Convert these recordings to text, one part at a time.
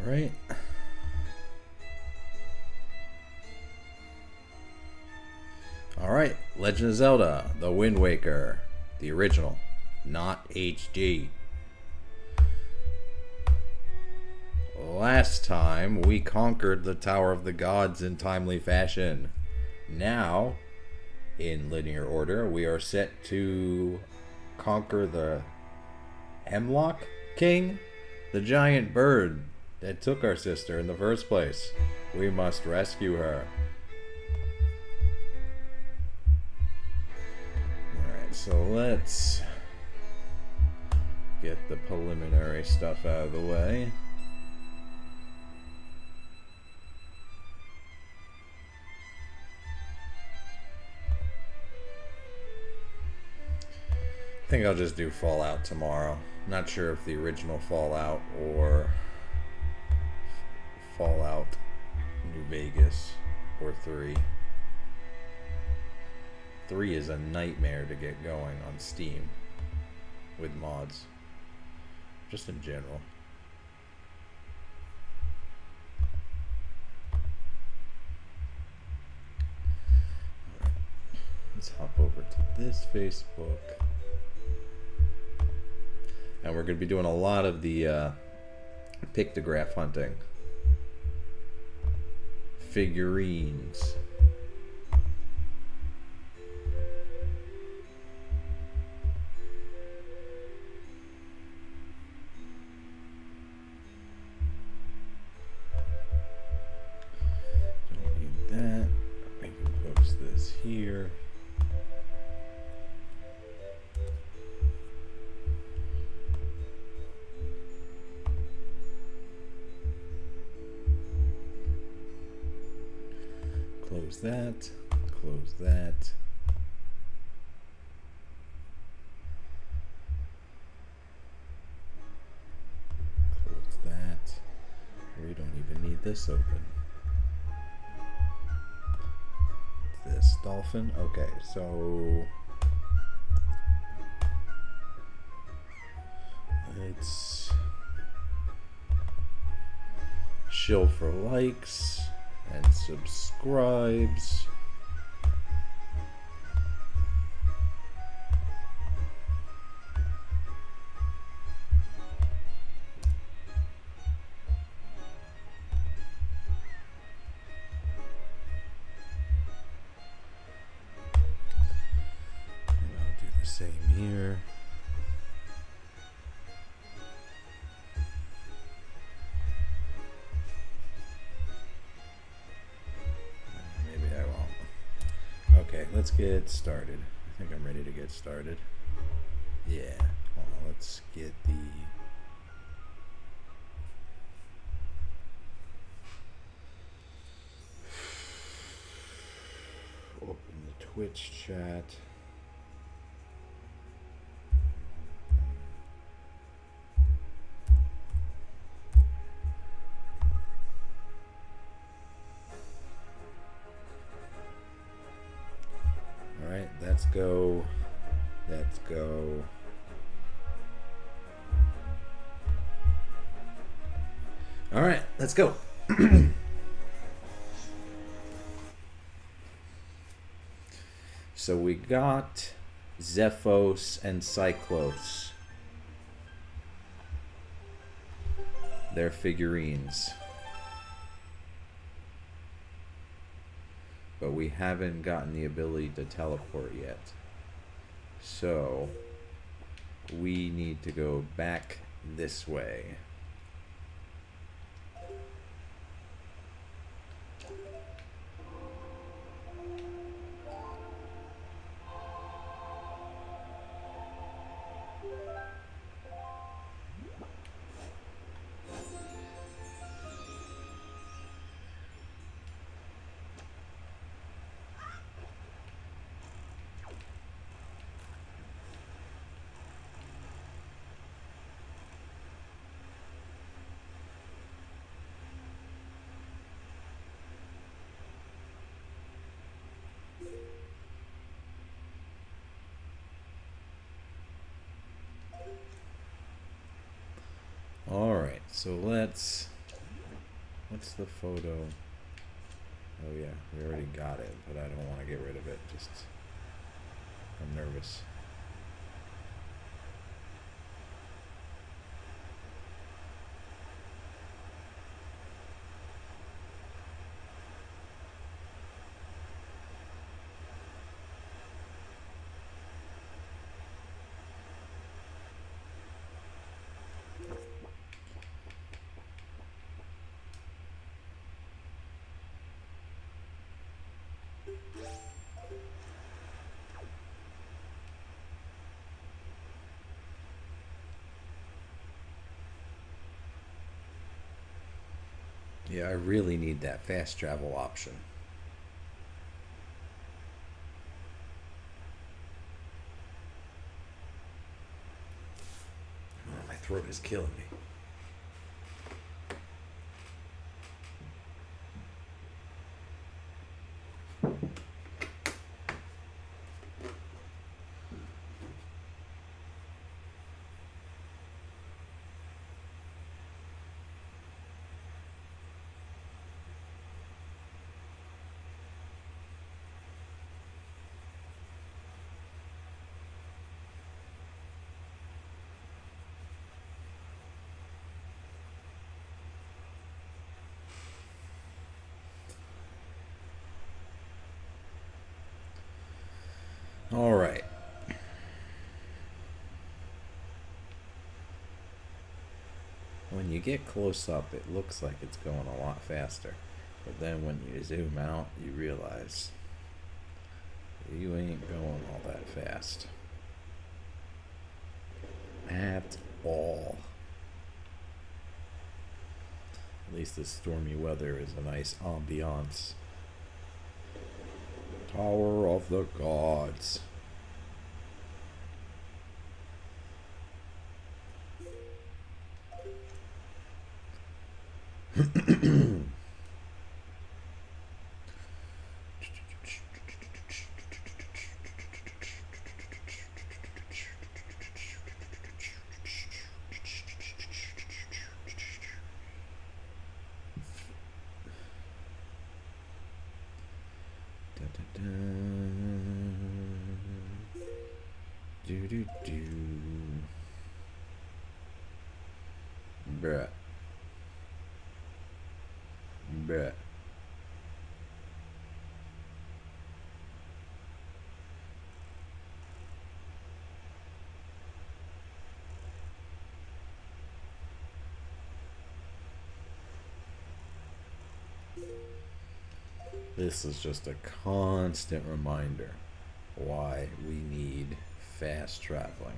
Right. Alright, Legend of Zelda, The Wind Waker, the original, not HD. Last time, we conquered the Tower of the Gods in timely fashion. Now, in linear order, we are set to conquer the Helmaroc King, the giant bird that took our sister in the first place. We must rescue her. Alright, so let's get the preliminary stuff out of the way. I think I'll just do Fallout tomorrow. Not sure if the original Fallout or Fallout New Vegas or 3. 3 is a nightmare to get going on Steam with mods. Just in general. Let's hop over to this Facebook. And we're going to be doing a lot of the pictograph hunting. Figurines. Don't need that. I can post this here. Close that, close that. Close that. We don't even need this open. What's this? Dolphin? Okay, so it's shill for likes and subscribes. And I'll do the same here. Okay, let's get started. I think I'm ready to get started. Yeah. Well, let's get the open the Twitch chat. Alright, let's go. Let's go. Alright, let's go. So we got Zephos and Cyclos. They're figurines. But we haven't gotten the ability to teleport yet. So we need to go back this way. Alright, so let's What's the photo? Oh yeah, we already got it, but I don't want to get rid of it. Just, I'm nervous. Yeah, I really need that fast travel option. Oh, my throat is killing me. All right. When you get close up, it looks like it's going a lot faster. But then when you zoom out, you realize you ain't going all that fast. At all. At least the stormy weather is a nice ambiance. Tower of the Gods. Bruh. Bruh. This is just a constant reminder why we need fast traveling.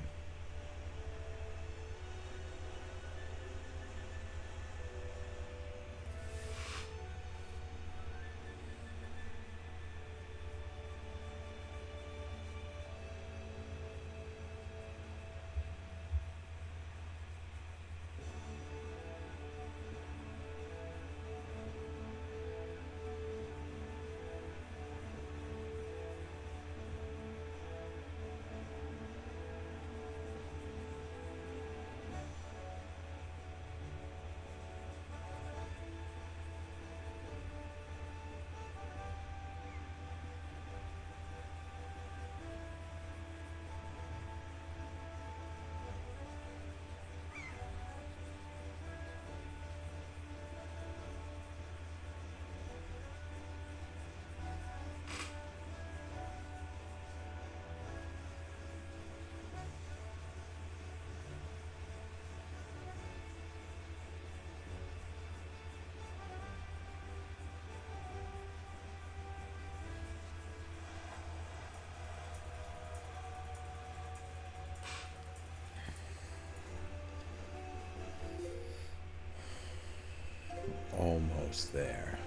Almost there.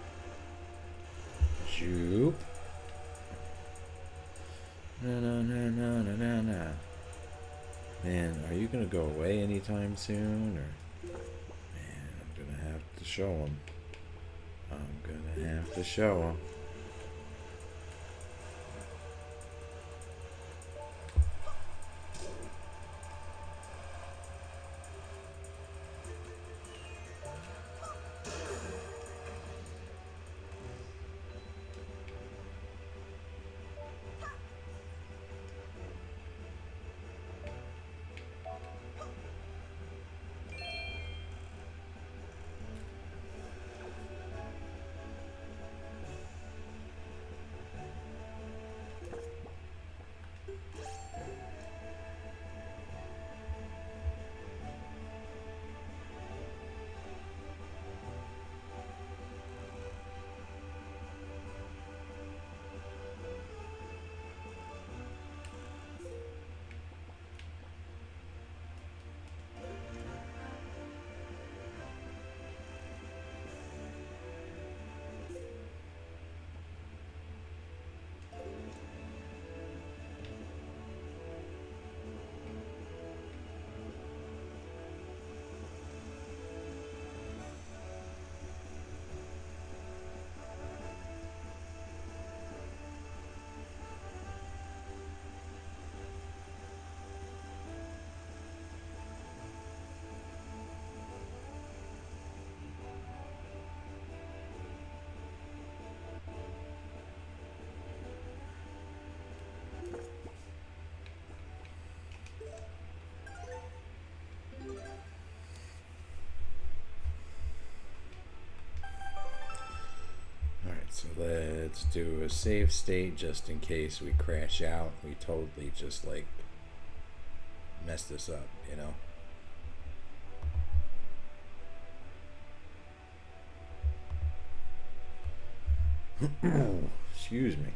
Joop. Na. Man, are you gonna go away anytime soon, or? Man, I'm gonna have to show him. I'm gonna have to show him. So let's do a save state just in case we crash out. We totally just like mess this up, you know? Excuse me.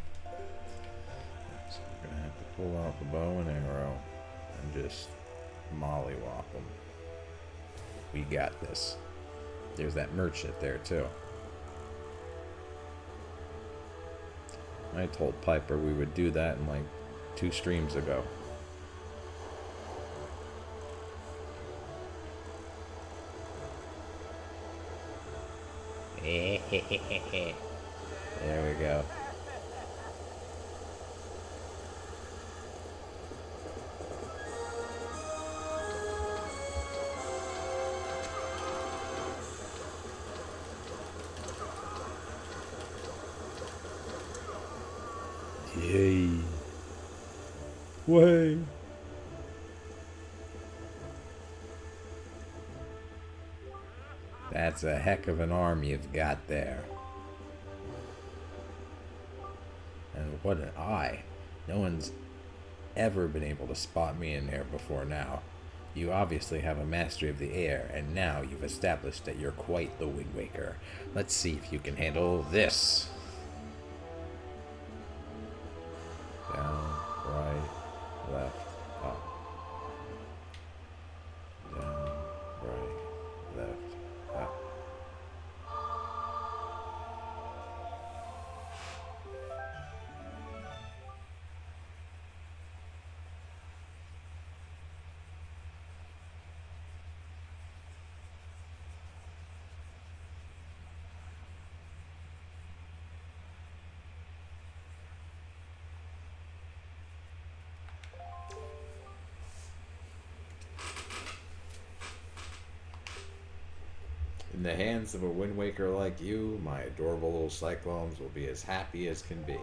So we're gonna have to pull out the bow and arrow and just mollywop them. We got this. There's that merchant there too. I told Piper we would do that in like 2 streams ago. There we go. Yay. Way. That's a heck of an arm you've got there. And what an eye. No one's ever been able to spot me in there before now. You obviously have a mastery of the air, and now you've established that you're quite the Wind Waker. Let's see if you can handle this. Down, right, left, up. Down, right, left, up. In the hands of a Wind Waker like you, my adorable little cyclones will be as happy as can be.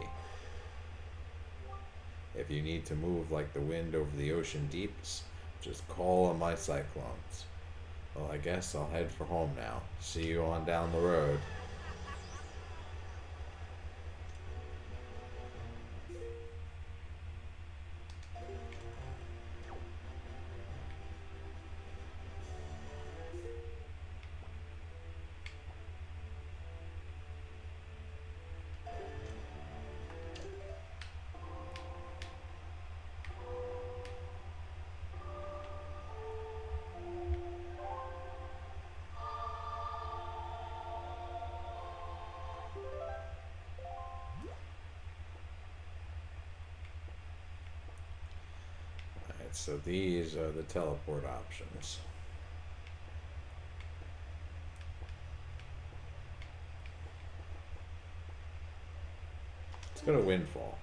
If you need to move like the wind over the ocean deeps, just call on my cyclones. Well, I guess I'll head for home now. See you on down the road. So these are the teleport options. Let's go to Windfall.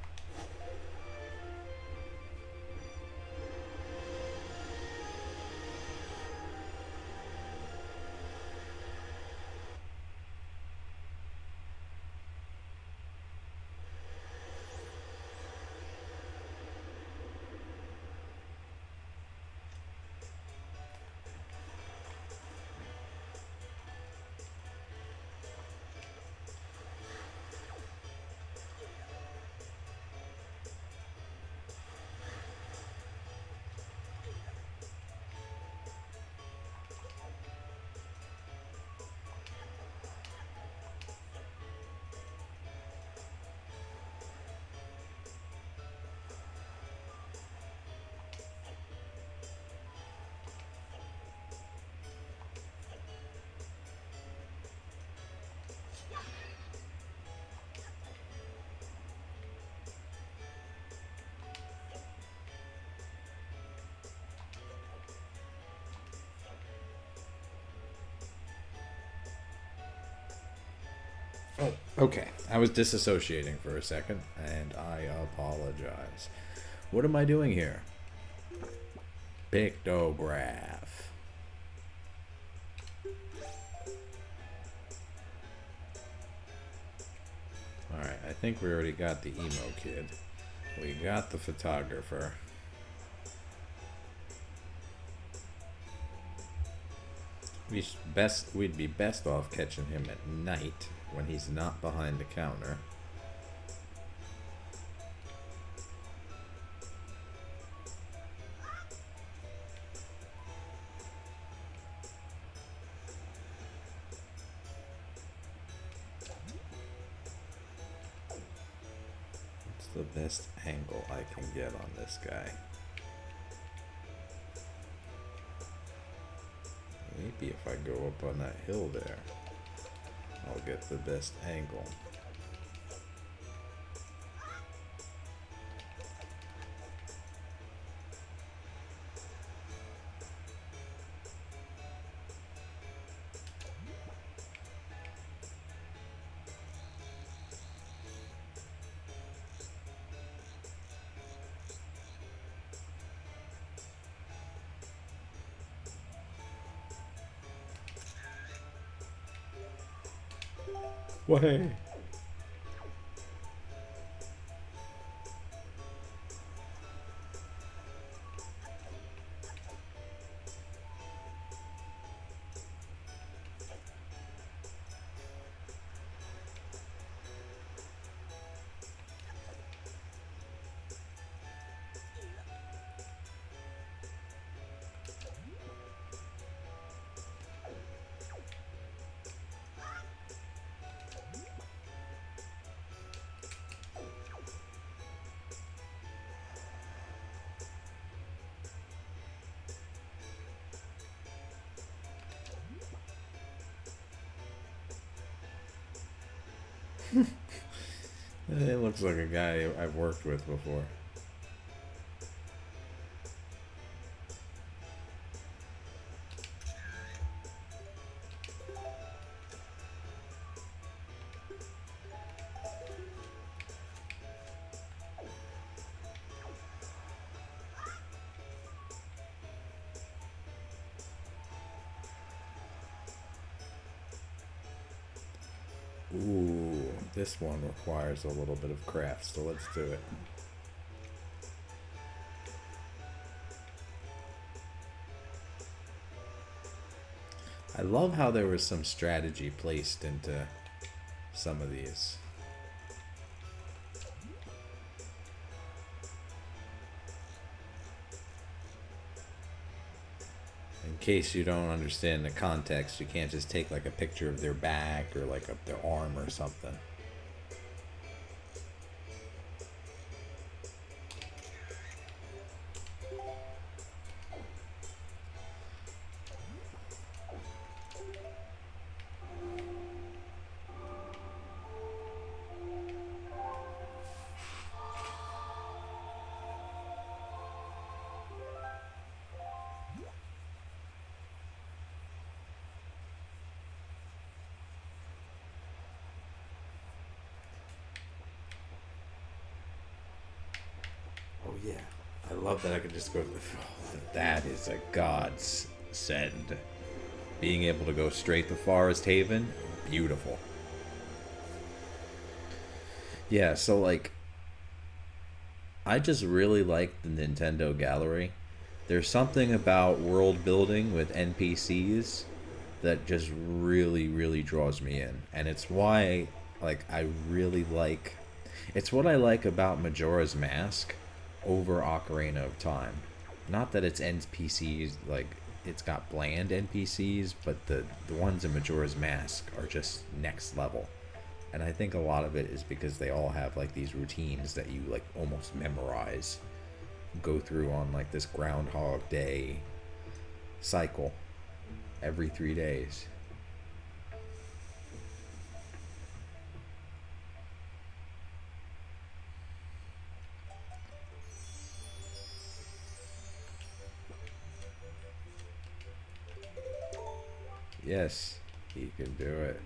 Oh, okay. I was disassociating for a second, and I apologize. What am I doing here? Pictograph. Alright, I think we already got the emo kid. We got the photographer. We'd be best off catching him at night when he's not behind the counter. What's the best angle I can get on this guy? Maybe if I go up on that hill there, I'll get the best angle. Way. It looks like a guy I've worked with before. Ooh, this one requires a little bit of craft, so let's do it. I love how there was some strategy placed into some of these. In case you don't understand the context, you can't just take like a picture of their back or like of their arm or something. Yeah, I love that I can just go. That is a godsend. Being able to go straight to Forest Haven, beautiful. Yeah, so like, I just really like the Nintendo Gallery. There's something about world building with NPCs that just really, really draws me in, and it's why, like, I really like. It's what I like about Majora's Mask over Ocarina of Time. Not that it's NPCs, like, it's got bland NPCs, but the ones in Majora's Mask are just next level. And I think a lot of it is because they all have, like, these routines that you, like, almost memorize. Go through on, like, this Groundhog Day cycle every 3 days. Yes, he can do it.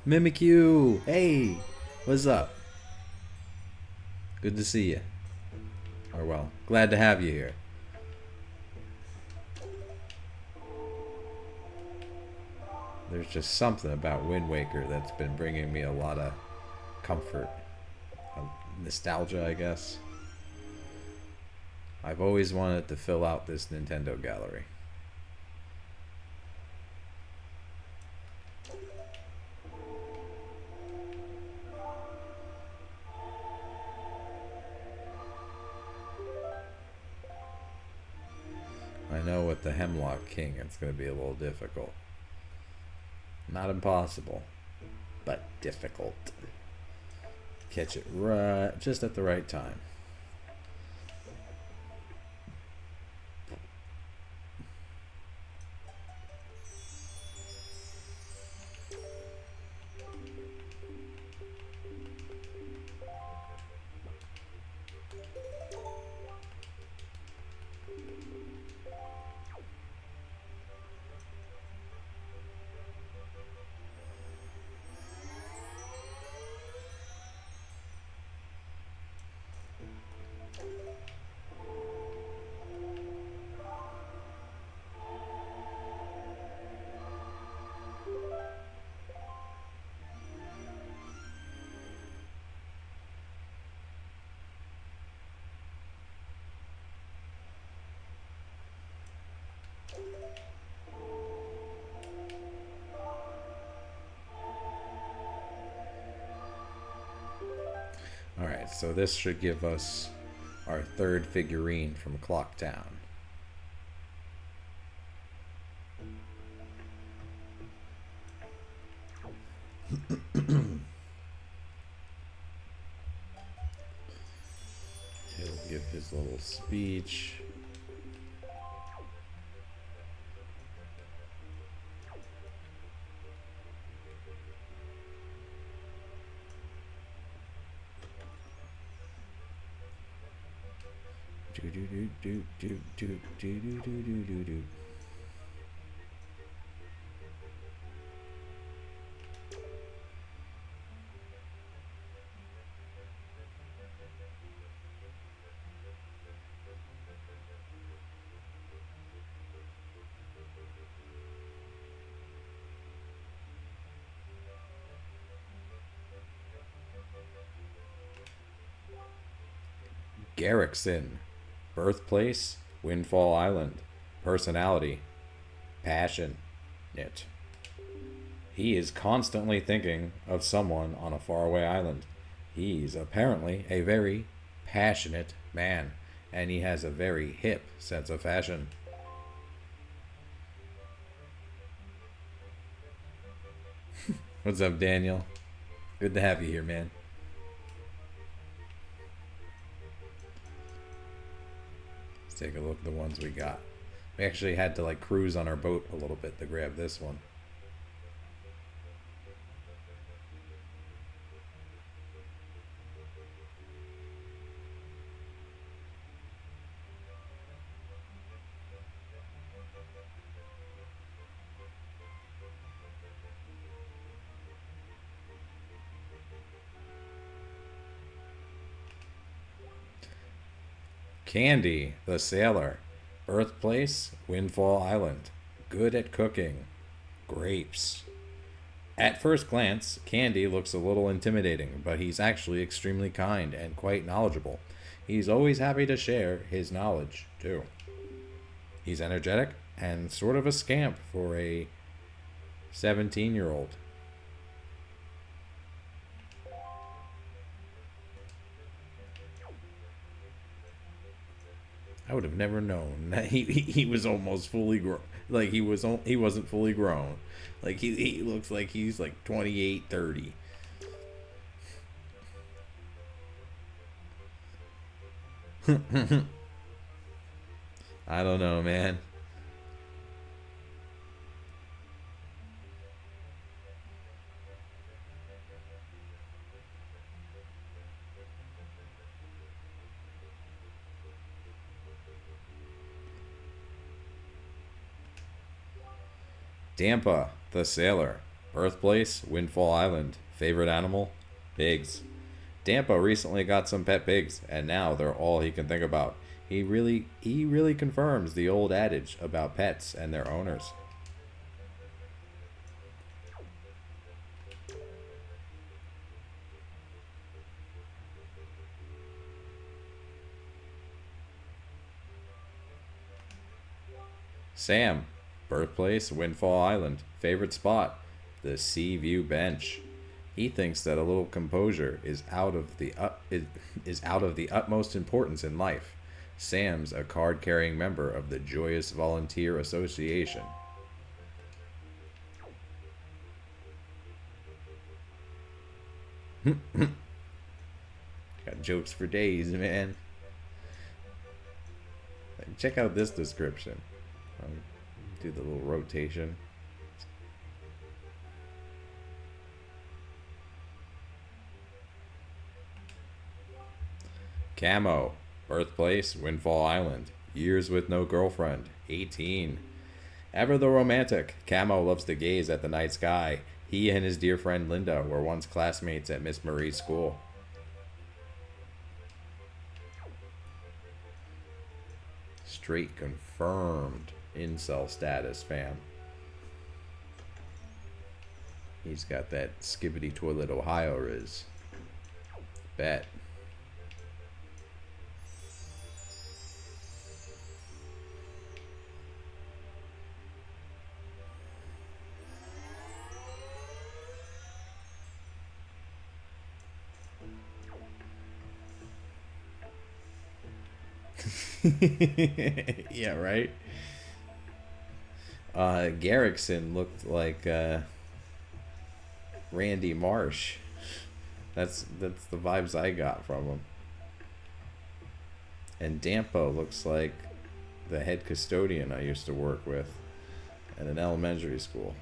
Mimikyu! Hey! What's up? Good to see you. Or well, glad to have you here. There's just something about Wind Waker that's been bringing me a lot of comfort. Nostalgia, I guess. I've always wanted to fill out this Nintendo gallery. I know with the Helmaroc King it's going to be a little difficult. Not impossible, but difficult. Catch it right, just at the right time. Alright, so this should give us our third figurine from Clock Town. He'll give his little speech. Garrickson. Birthplace, Windfall Island. Personality, passionate. He is constantly thinking of someone on a faraway island. He's apparently a very passionate man, and he has a very hip sense of fashion. What's up, Daniel? Good to have you here, man. Take a look at the ones we got. We actually had to like cruise on our boat a little bit to grab this one. Candy, the sailor. Birthplace, Windfall Island. Good at cooking. Grapes. At first glance, Candy looks a little intimidating, but he's actually extremely kind and quite knowledgeable. He's always happy to share his knowledge, too. He's energetic and sort of a scamp for a 17-year-old. I would have never known that he was almost fully grown. Like he wasn't fully grown. Like he looks like he's like 28, 30. I don't know, man. Dampa, the sailor. Birthplace, Windfall Island. Favorite animal, pigs. Dampo recently got some pet pigs, and now they're all he can think about. He really confirms the old adage about pets and their owners. Sam, birthplace, Windfall Island. Favorite spot, the Sea View Bench. He thinks that a little composure is out of the utmost importance in life. Sam's a card-carrying member of the Joyous Volunteer Association. Got jokes for days, man. Check out this description. Do the little rotation. Camo, birthplace, Windfall Island. Years with no girlfriend, 18. Ever the romantic, Camo loves to gaze at the night sky. He and his dear friend Linda were once classmates at Miss Marie's school. Straight confirmed incel status, fam. He's got that skibbity toilet Ohio riz. Bet. Yeah, right. Garrickson looked like Randy Marsh. That's the vibes I got from him. And Dampo looks like the head custodian I used to work with at an elementary school.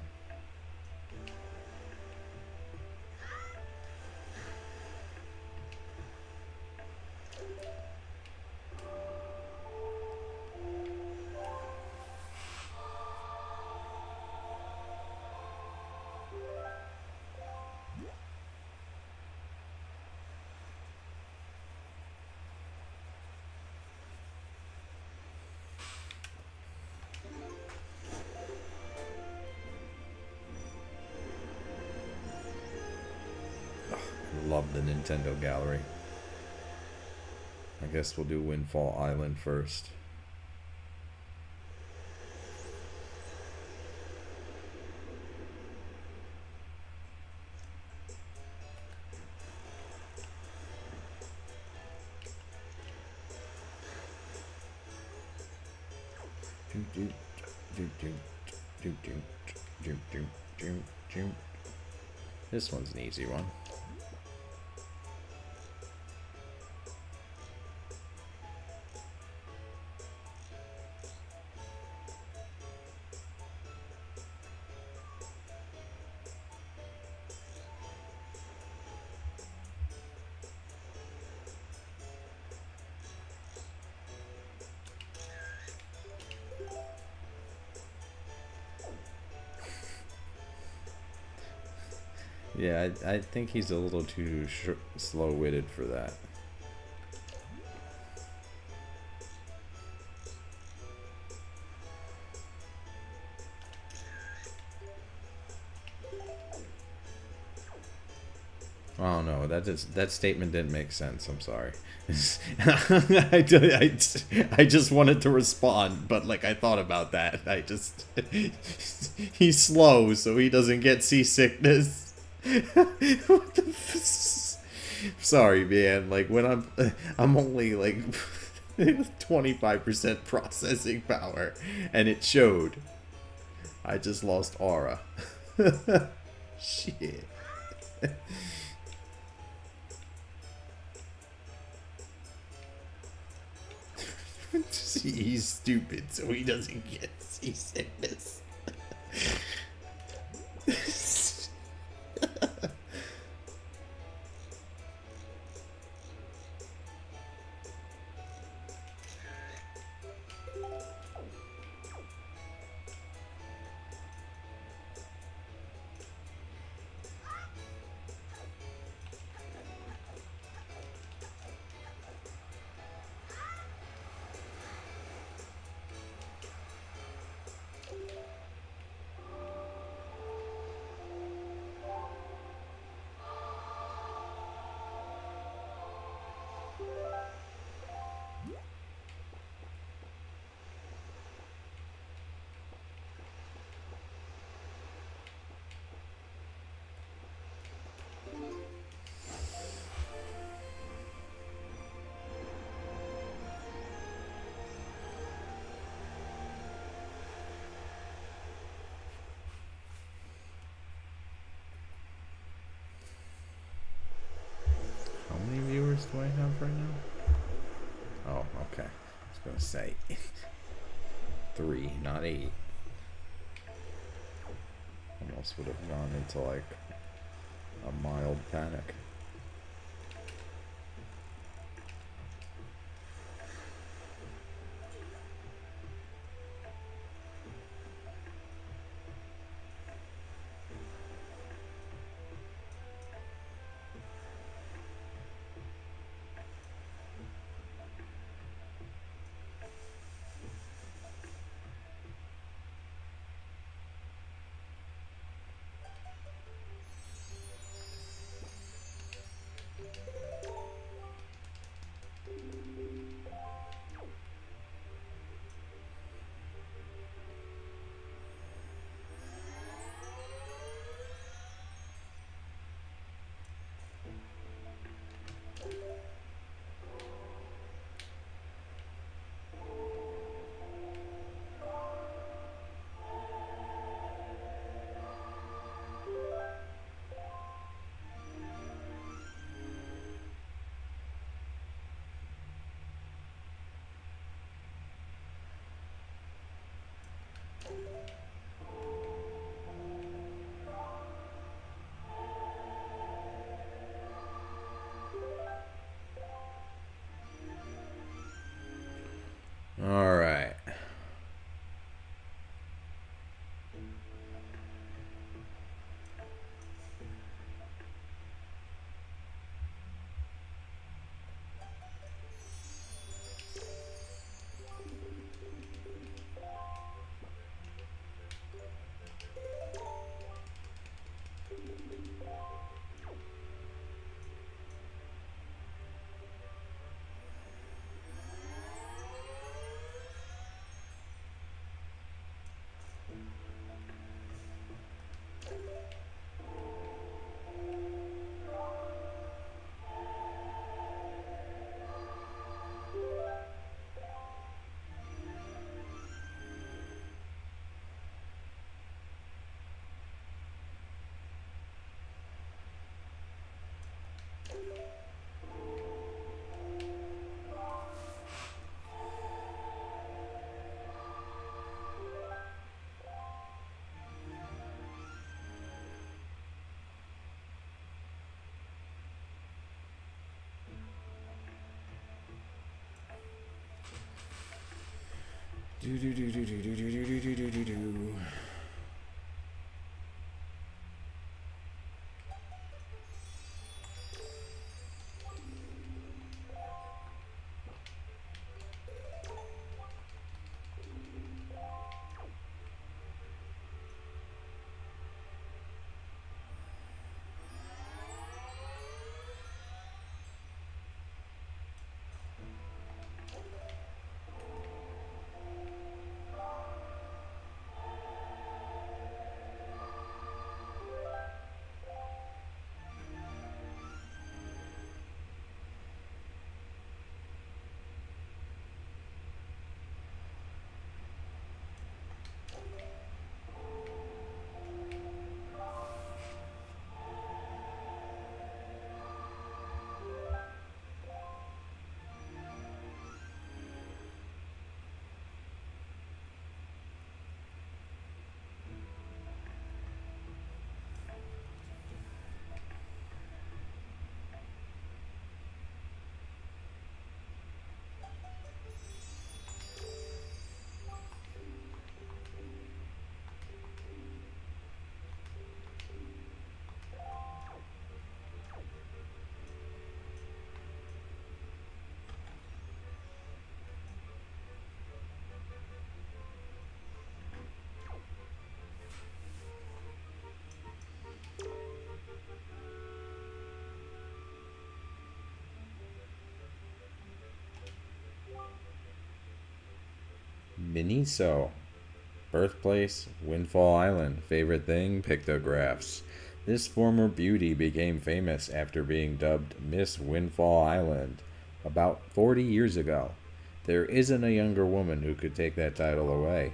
Love the Nintendo gallery. I guess we'll do Windfall Island first. This one's an easy one. Yeah, I think he's a little too slow-witted for that. Oh no, that statement didn't make sense. I'm sorry. I just wanted to respond, but like I thought about that. He's slow, so he doesn't get seasickness. What the sorry, man. Like when I'm only like 25% processing power, and it showed. I just lost aura. Shit. He's stupid, so he doesn't get seasickness. many viewers do I have right now? Oh, okay. I was gonna say 3, not 8. Almost would have gone into like a mild panic. All right. Do do do do do do do do do do do do. Miniso. Birthplace, Windfall Island. Favorite thing, pictographs. This former beauty became famous after being dubbed Miss Windfall Island about 40 years ago. There isn't a younger woman who could take that title away.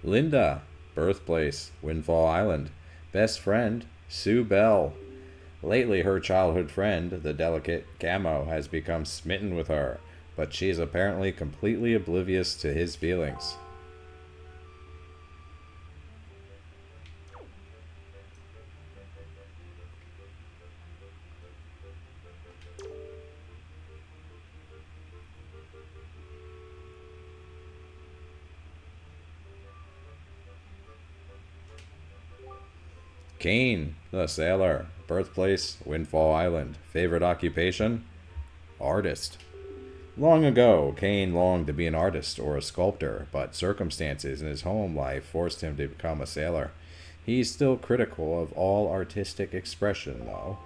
Linda, birthplace, Windfall Island. Best friend, Sue Bell. Lately, her childhood friend, the delicate Camo, has become smitten with her, but she is apparently completely oblivious to his feelings. Kane, the sailor. Birthplace, Windfall Island. Favorite occupation? Artist. Long ago, Kane longed to be an artist or a sculptor, but circumstances in his home life forced him to become a sailor. He's still critical of all artistic expression, though.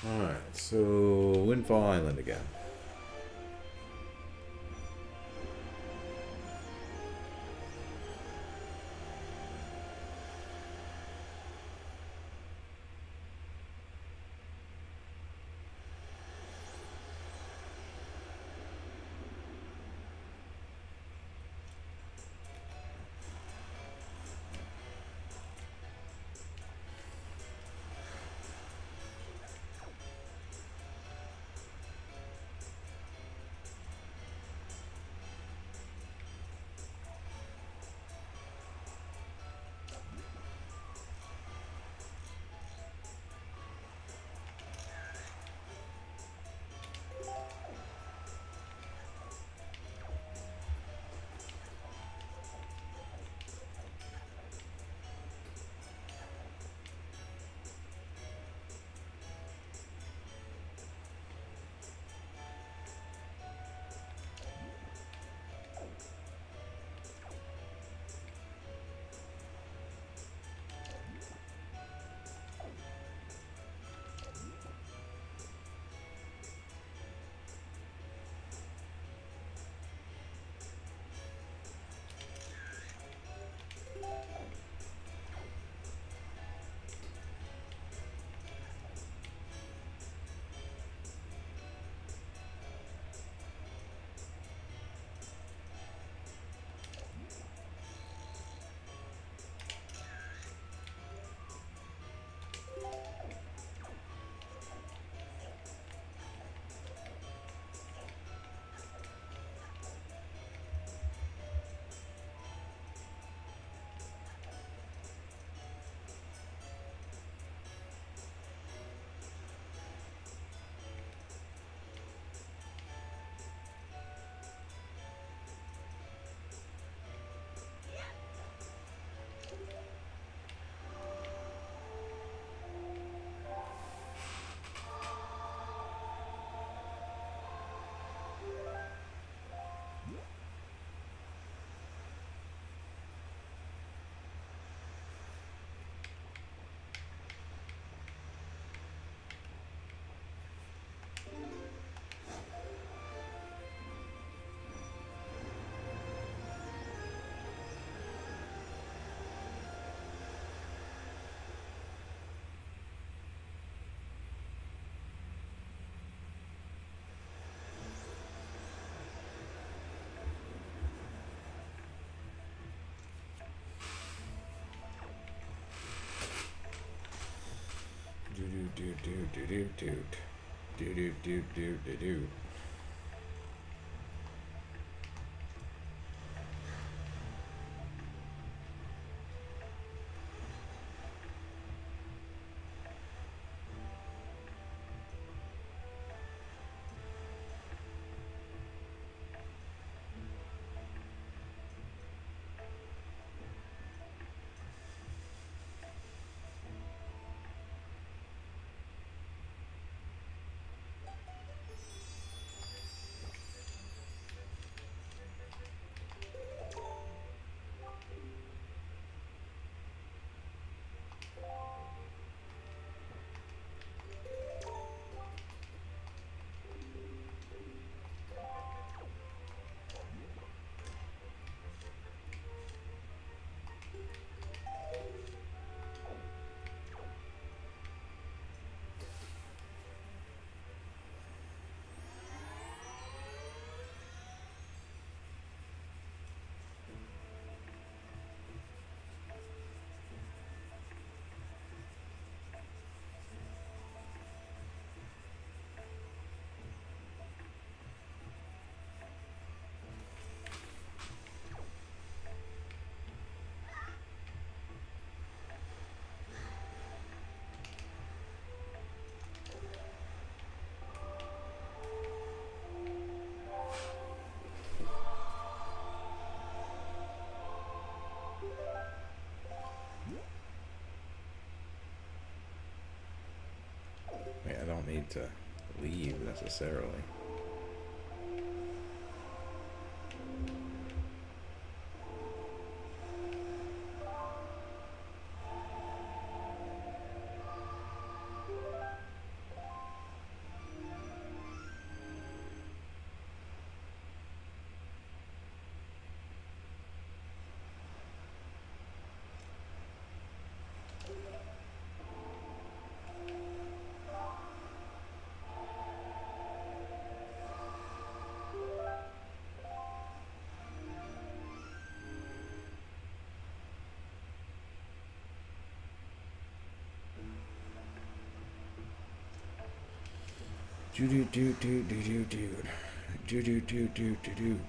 Alright, so Windfall Island again. Do. need to leave necessarily. Do do do do do do do do do do do do do.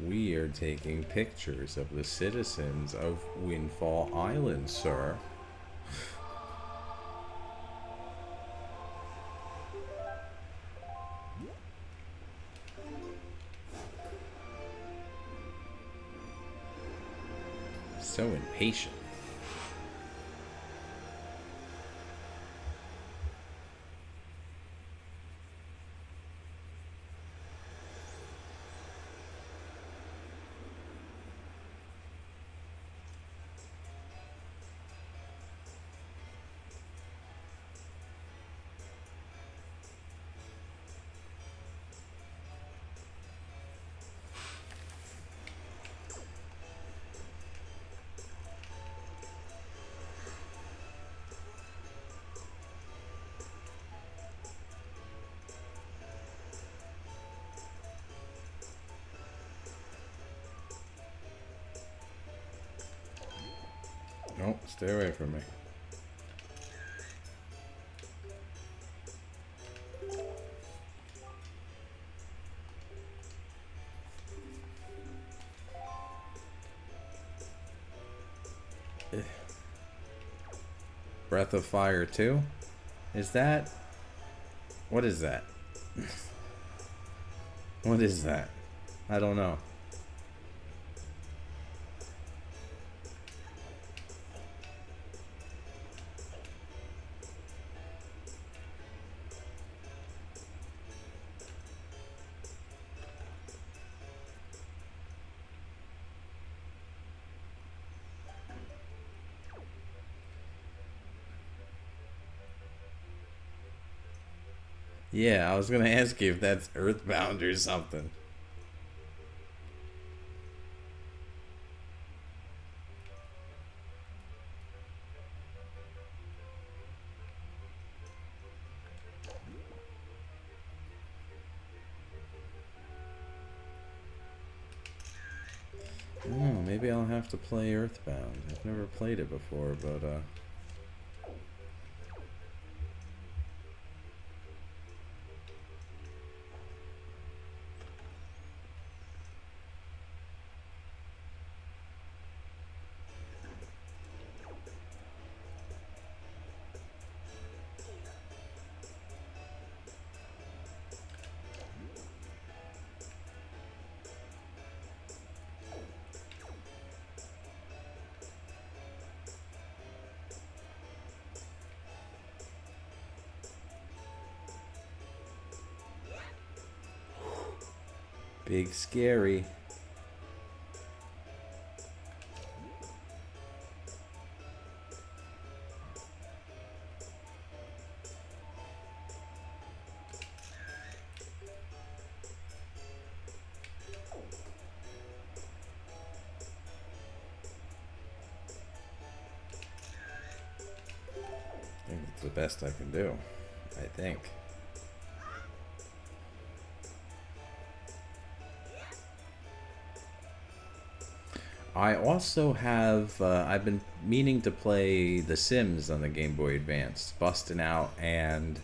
We are taking pictures of the citizens of Windfall Island, sir. So impatient. No, stay away from me. Breath of Fire 2? Is that... What is that? What is that? I don't know. Yeah, I was gonna ask you if that's Earthbound or something. Oh, maybe I'll have to play Earthbound. I've never played it before, but big scary. the best I can do, I think. I also have, I've been meaning to play The Sims on the Game Boy Advance, Bustin' Out and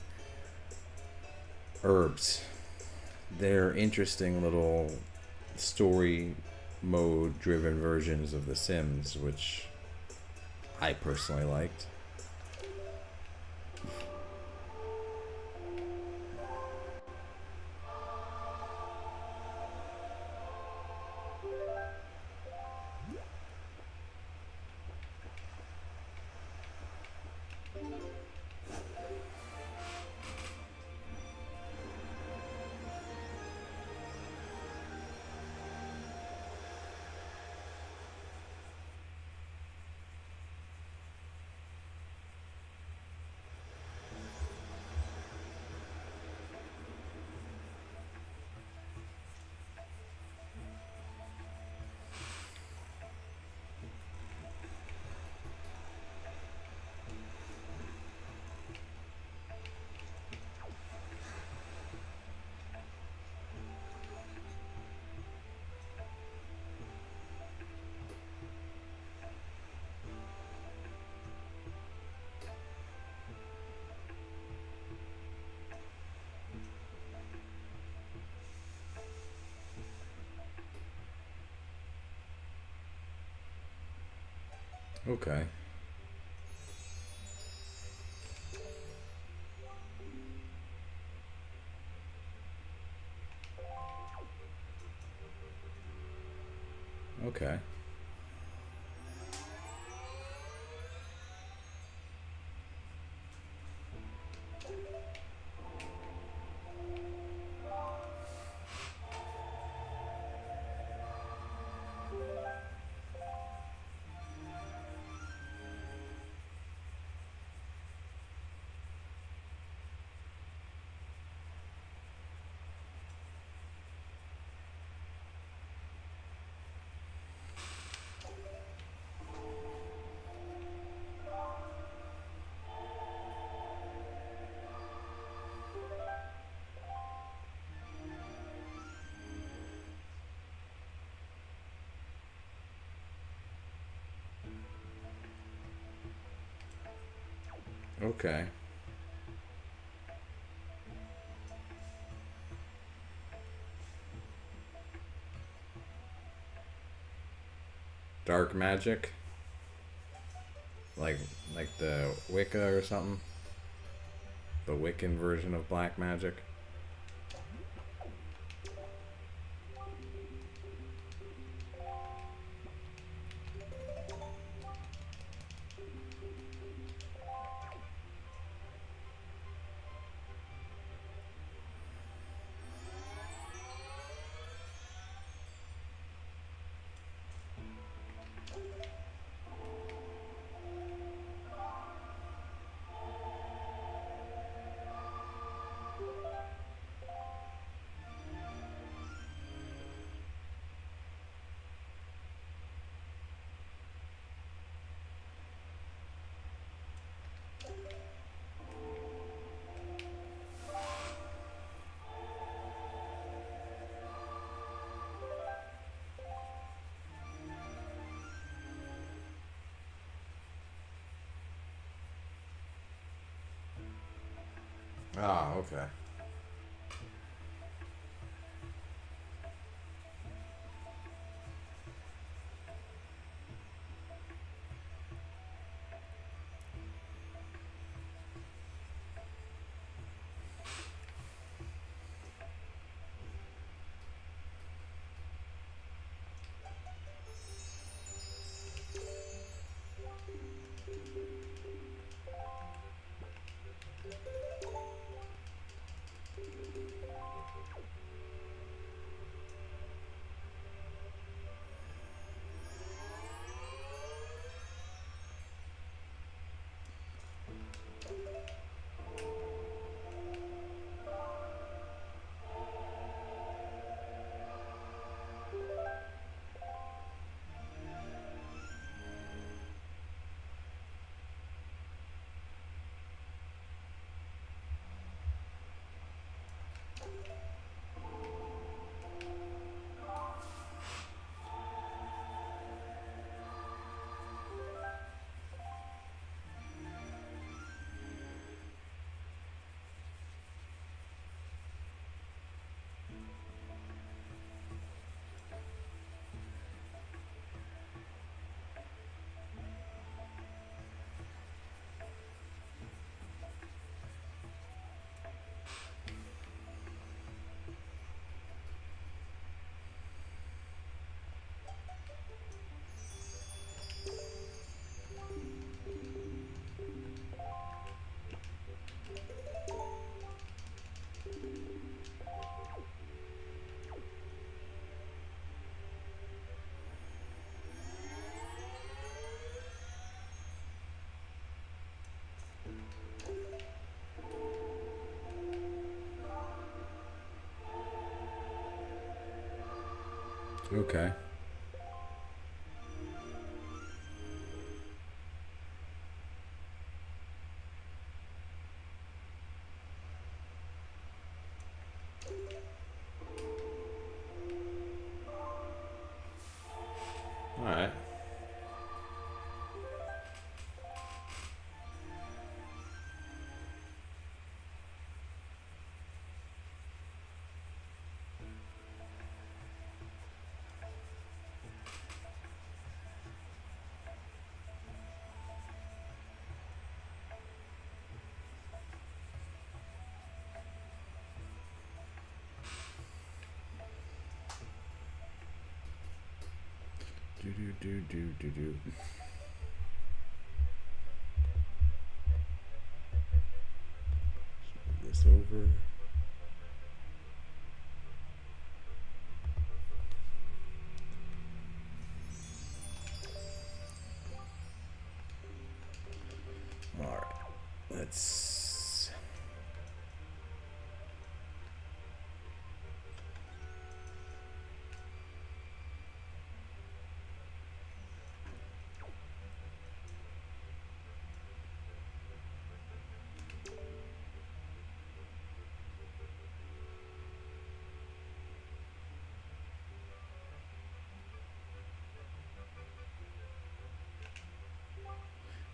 Herbs. They're interesting little story mode driven versions of The Sims, which I personally liked. Okay. Okay. Okay. Dark magic? Like the Wicca or something? The Wiccan version of black magic? Ah, okay. Okay. All right. Do. Move this over. All right. Let's.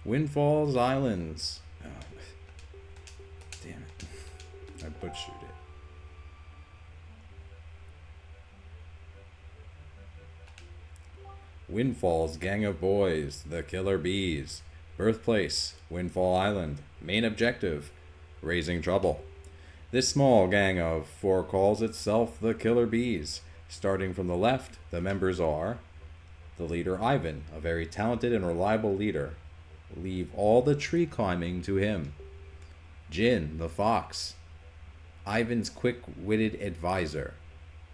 Windfalls Islands. Oh, damn it. I butchered it. Windfalls, Gang of Boys, The Killer Bees. Birthplace, Windfall Island. Main objective, raising trouble. This small gang of four calls itself the Killer Bees. Starting from the left, the members are the leader Ivan, a very talented and reliable leader. Leave all the tree climbing to him. Jin, the fox. Ivan's quick-witted advisor.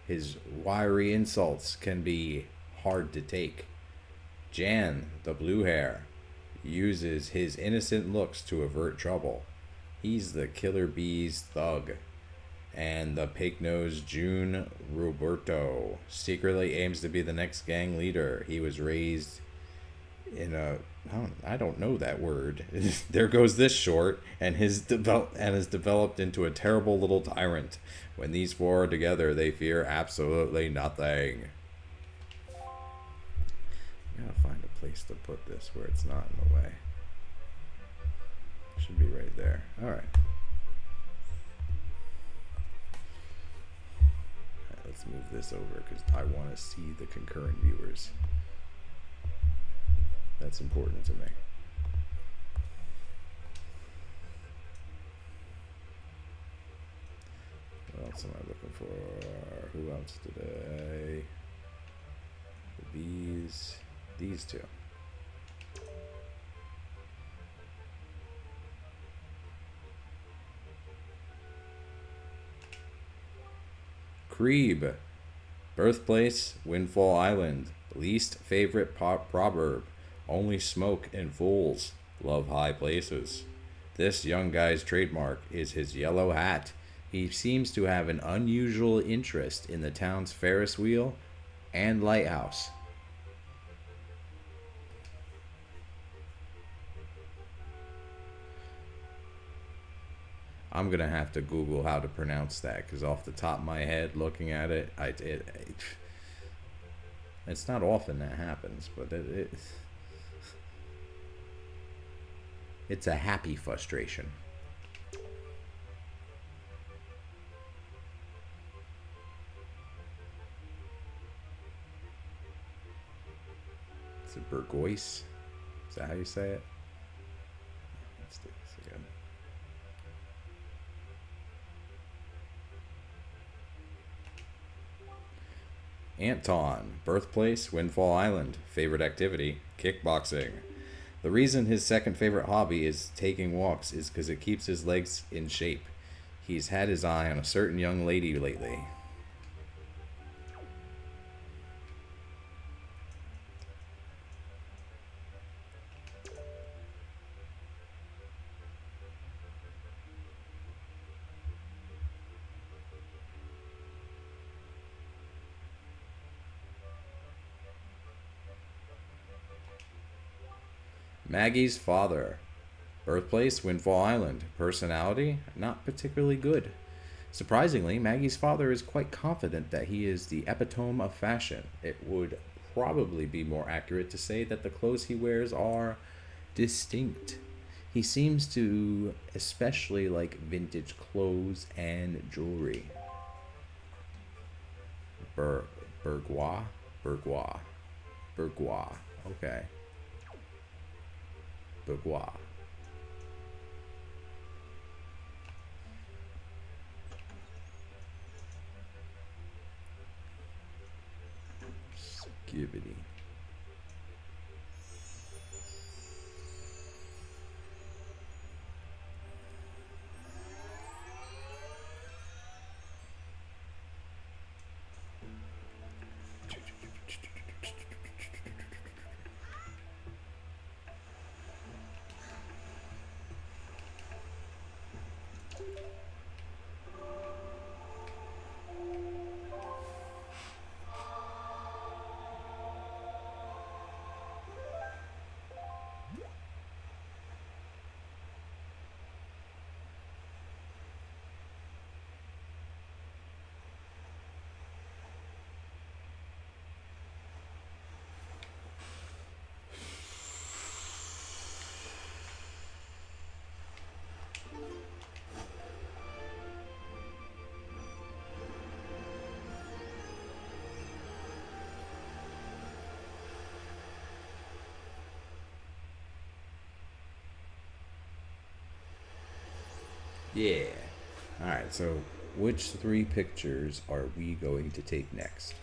His wiry insults can be hard to take. Jan, the blue hair, uses his innocent looks to avert trouble. He's the Killer Bee's thug. And the pig-nosed June Roberto secretly aims to be the next gang leader. He was raised in a I don't know that word. There goes this short, and has developed into a terrible little tyrant. When these four are together, they fear absolutely nothing. I gotta find a place to put this where it's not in the way. Should be right there. All right. Let's move this over because I want to see the concurrent viewers. That's important to me. What else am I looking for? Who else today? The bees. These two. Creeb. Birthplace, Windfall Island. Least favorite proverb. Only smoke and fools love high places. This young guy's trademark is his yellow hat. He seems to have an unusual interest in the town's Ferris wheel and lighthouse. I'm going to have to Google how to pronounce that because off the top of my head, looking at it, it's not often that happens, but it's a happy frustration. Is it Burgoyce? Is that how you say it? Let's do this again. Anton, birthplace, Windfall Island. Favorite activity, kickboxing. The reason his second favorite hobby is taking walks is because it keeps his legs in shape. He's had his eye on a certain young lady lately. Maggie's father. Birthplace, Windfall Island. Personality, not particularly good. Surprisingly, Maggie's father is quite confident that he is the epitome of fashion. It would probably be more accurate to say that the clothes he wears are distinct. He seems to especially like vintage clothes and jewelry. Bourgeois? Bourgeois. Bourgeois. Okay. Bourgeois. Skibbity. Yeah. Alright, so which three pictures are we going to take next?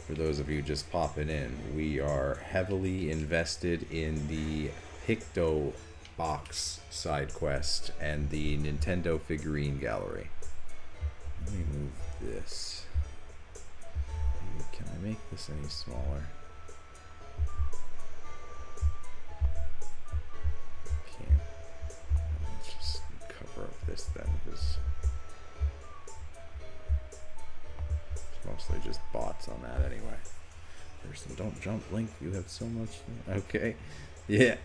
For those of you just popping in, we are heavily invested in the Picto box side quest and the Nintendo figurine gallery. Let me move this. Can I make this any smaller? Can't. Let's just cover up this then, because it's mostly just bots on that anyway. Person, don't jump, Link. You have so much. Okay. Yeah.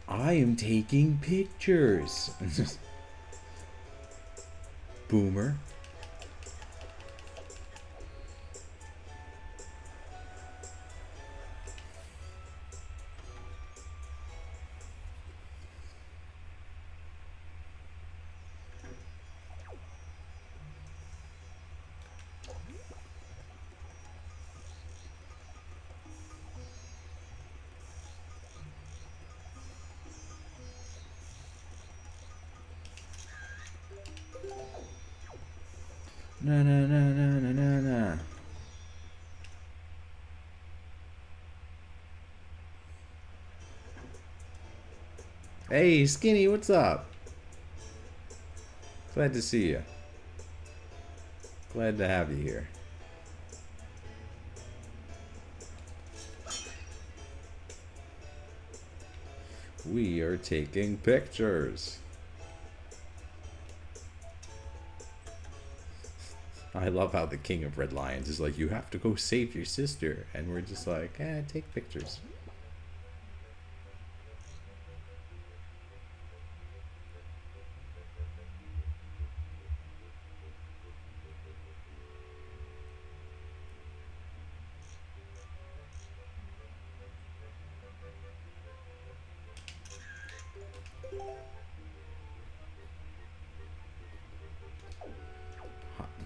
I am taking pictures. Boomer. No, no, no, no, no, no, no. Hey, Skinny, what's up? Glad to see you. Glad to have you here. We are taking pictures. I love how the King of Red Lions is like, you have to go save your sister. And we're just like, take pictures.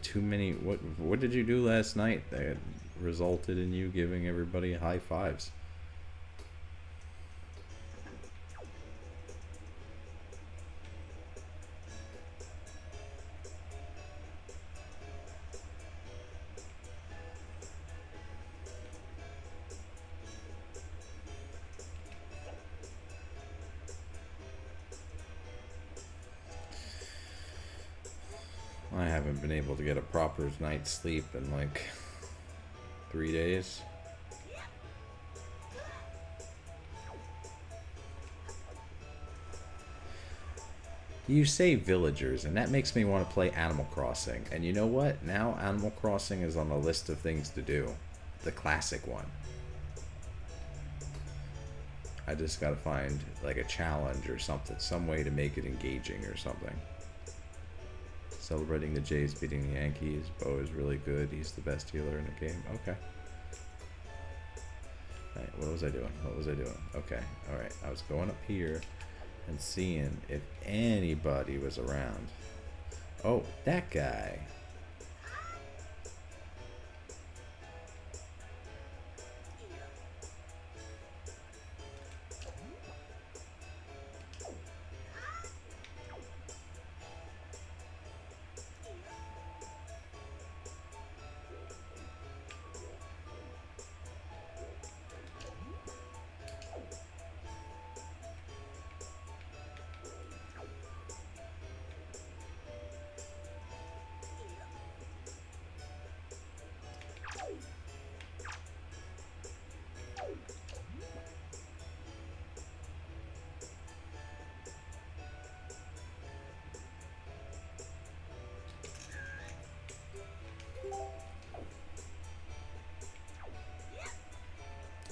Too many. What did you do last night that resulted in you giving everybody high fives? I haven't been able to get a proper night's sleep in like 3 days. You say villagers, and that makes me want to play Animal Crossing. And you know what? Now Animal Crossing is on the list of things to do. The classic one. I just gotta find like a challenge or something, some way to make it engaging or something. Celebrating the Jays beating the Yankees. Bo is really good. He's the best healer in the game. Okay. Alright, what was I doing? What was I doing? Okay, alright. I was going up here and seeing if anybody was around. Oh, that guy.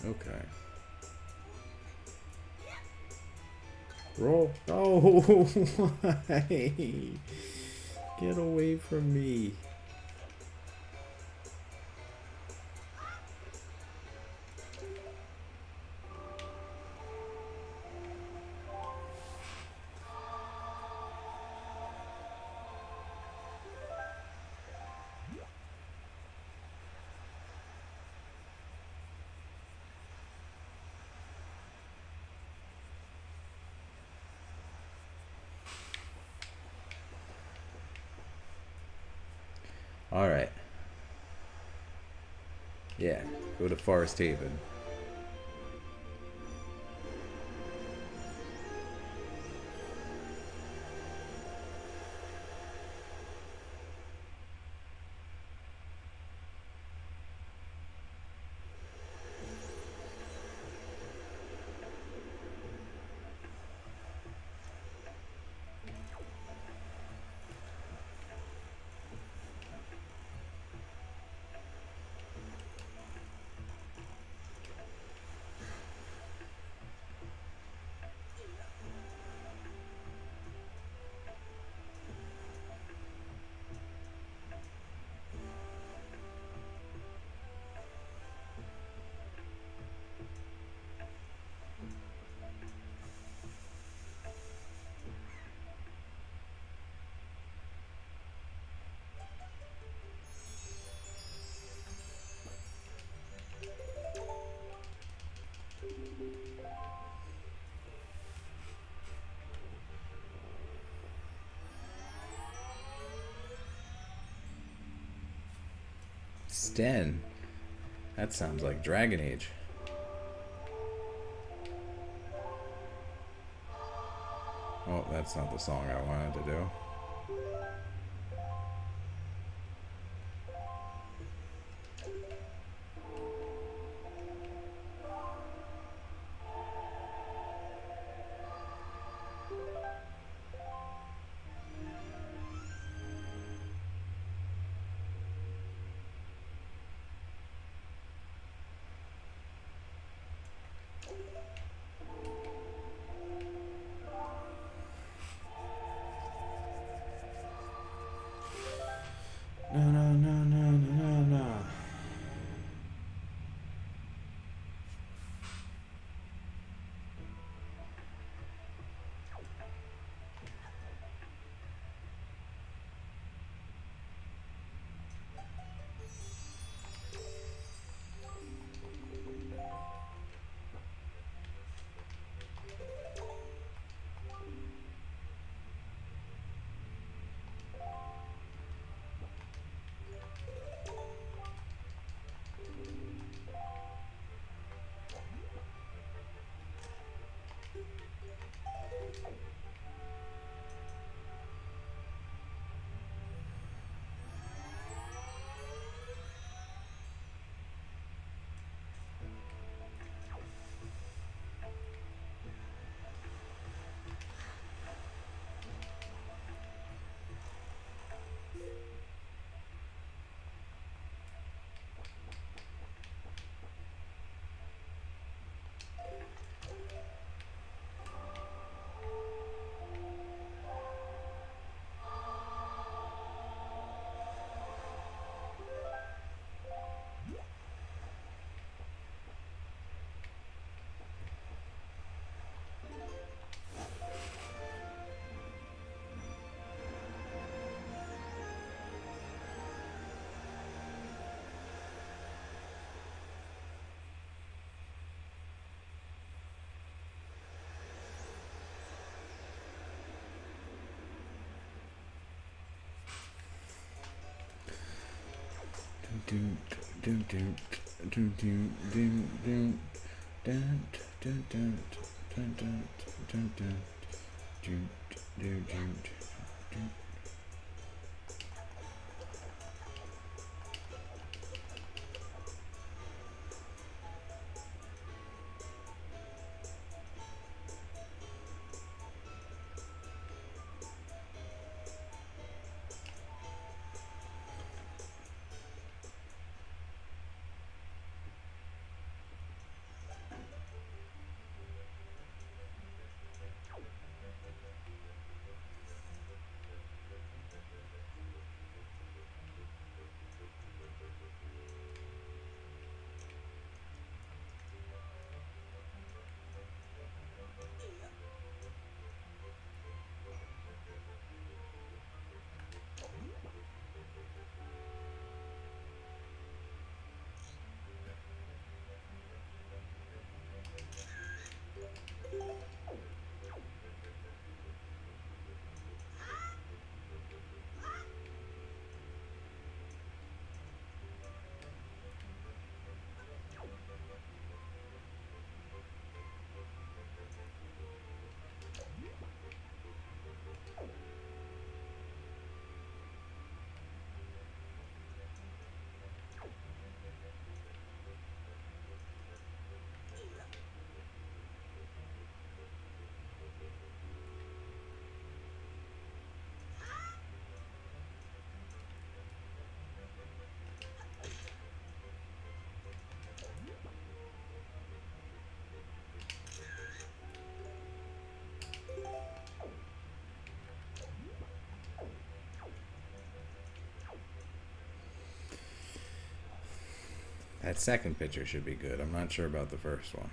Okay. Roll. Oh, why? Get away from me. Alright. Yeah, go to Forest Haven. Sten. That sounds like Dragon Age. Oh, that's not the song I wanted to do. That second picture should be good. I'm not sure about the first one.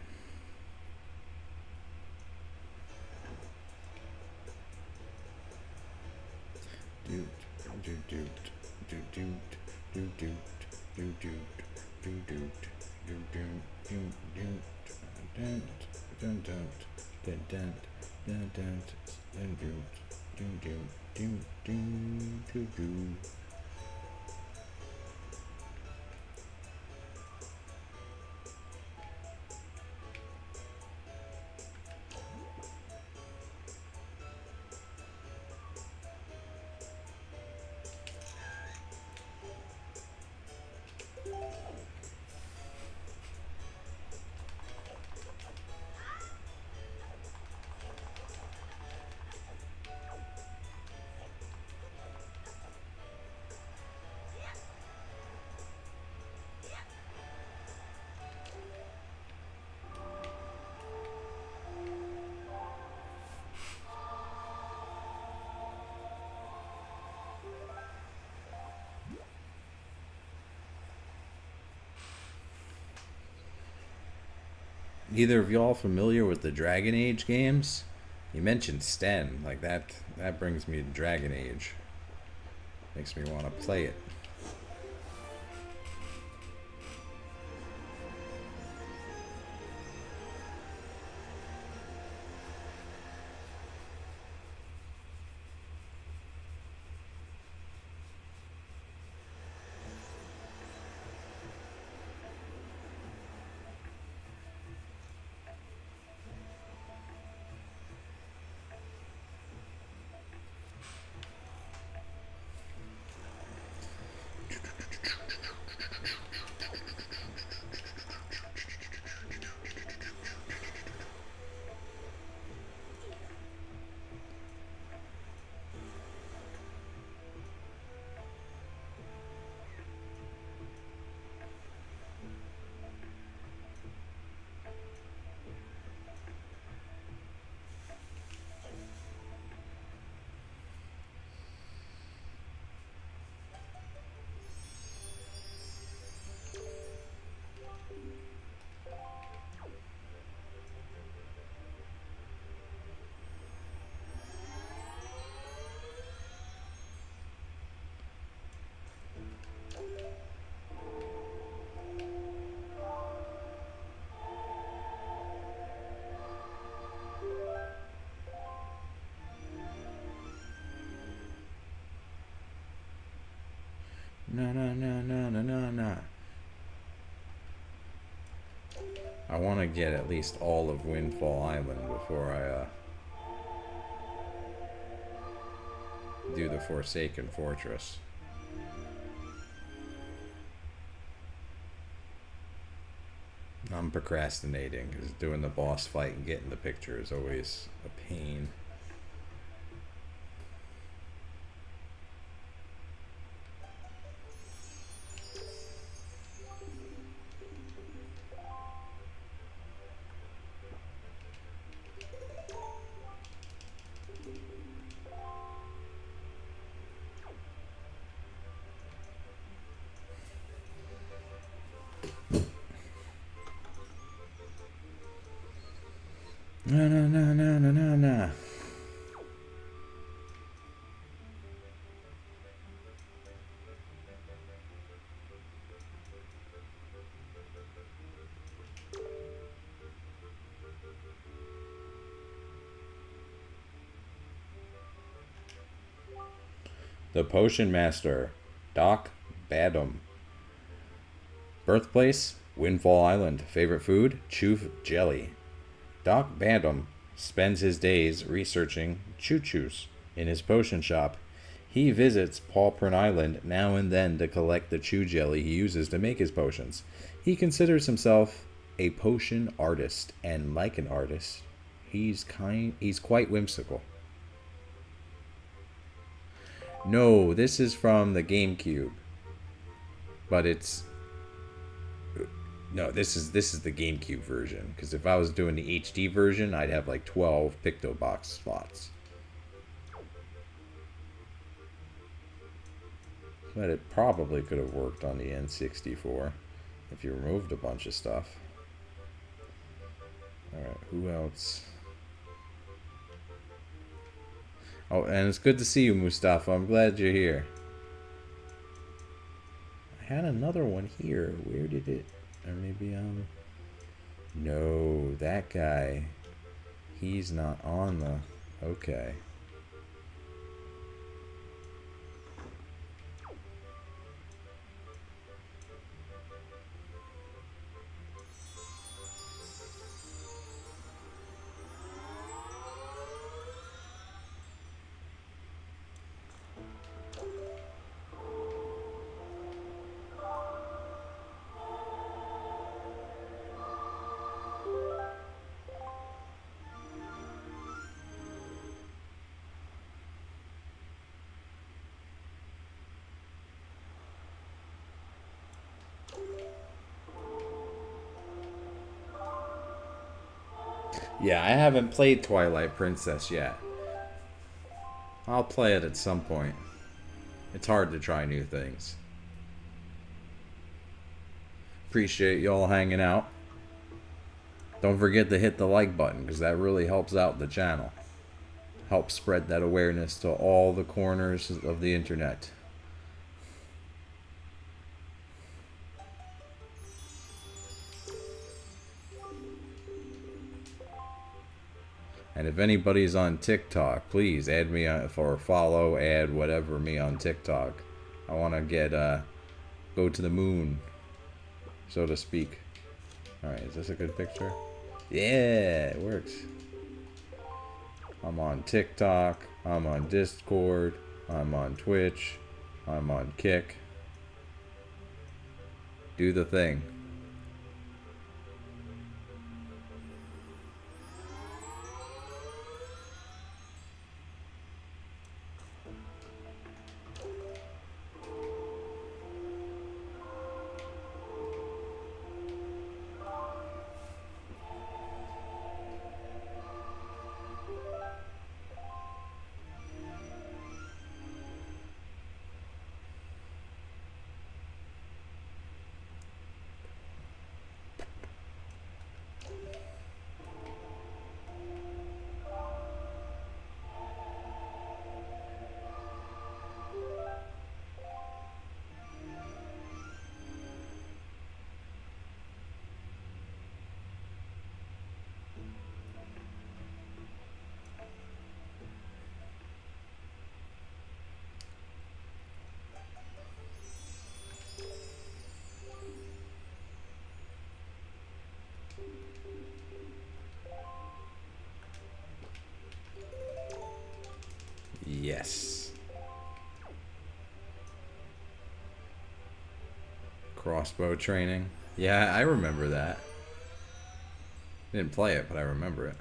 Either of y'all familiar with the Dragon Age games? You mentioned Sten, like that brings me to Dragon Age. Makes me want to play it. Na na na na na na na. I want to get at least all of Windfall Island before I do the Forsaken Fortress. I'm procrastinating because doing the boss fight and getting the picture is always a pain. No. The Potion Master, Doc Badum. Birthplace, Windfall Island. Favorite food, Choof Jelly. Doc Badum spends his days researching choo-choos in his potion shop. He visits Pauperin Island now and then to collect the chew jelly he uses to make his potions. He considers himself a potion artist, and like an artist, he's quite whimsical. No, this is from the GameCube. But it's no, this is the GameCube version, because if I was doing the HD version, I'd have like 12 Picto box slots. But it probably could have worked on the N64 if you removed a bunch of stuff. Alright, who else? Oh, and it's good to see you, Mustafa. I'm glad you're here. I had another one here. Where did it... Or maybe, no, that guy. He's not on the... Okay. Yeah, I haven't played Twilight Princess yet. I'll play it at some point. It's hard to try new things. Appreciate y'all hanging out. Don't forget to hit the like button, because that really helps out the channel. Helps spread that awareness to all the corners of the internet. And if anybody's on TikTok, please add me for follow, add whatever me on TikTok. I want to get, go to the moon, so to speak. Alright, is this a good picture? Yeah, it works. I'm on TikTok, I'm on Discord, I'm on Twitch, I'm on Kick. Do the thing. Yes. Crossbow training. Yeah, I remember that. Didn't play it, but I remember it.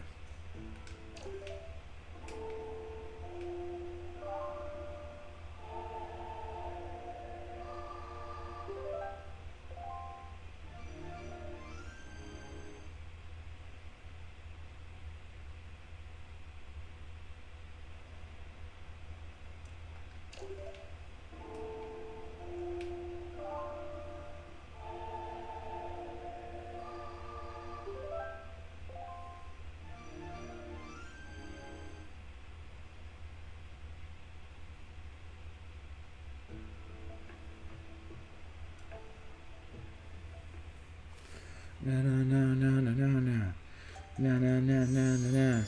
No, no, no, no, no, no, no. No, no, no, no, no, no.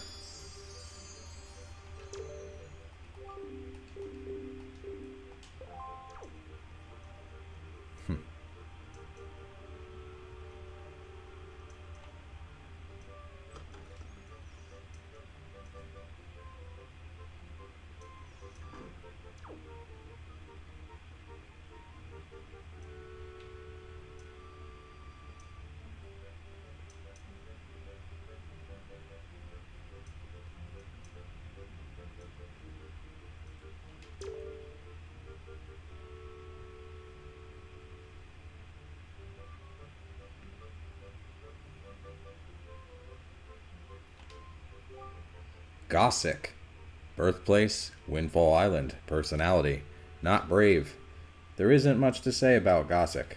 Gossick. Birthplace, Windfall Island. Personality, not brave. There isn't much to say about Gossick.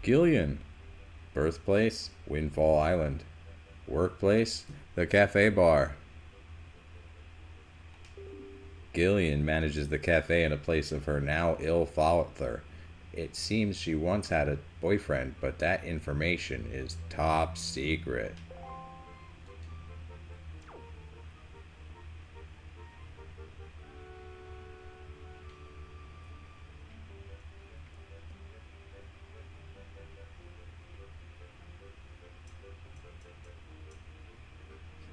Gillian. Birthplace, Windfall Island. Workplace, the cafe bar. Gillian manages the cafe in a place of her now ill father. It seems she once had a boyfriend, but that information is top secret.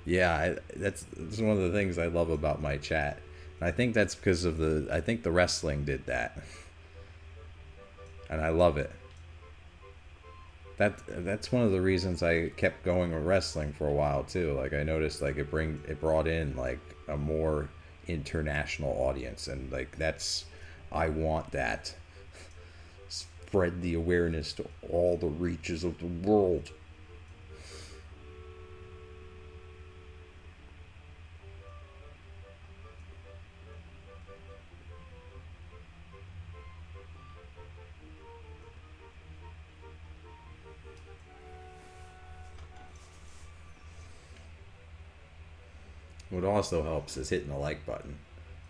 Yeah, that's one of the things I love about my chat. And I think that's because of I think the wrestling did that. And I love it. That's one of the reasons I kept going with wrestling for a while too. Like I noticed like it brought in like a more international audience, and like I want that. Spread the awareness to all the reaches of the world. What also helps is hitting the like button.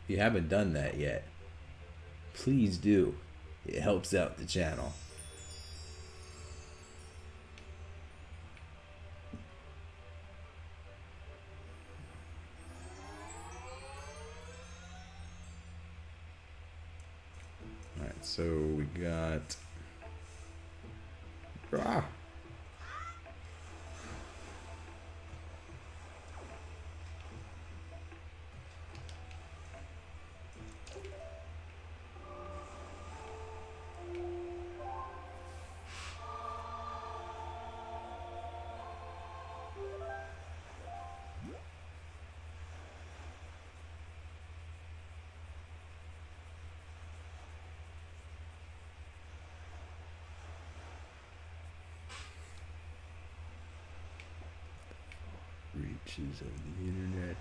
If you haven't done that yet, please do. It helps out the channel. Alright, so we got... Ah! Reaches of the internet.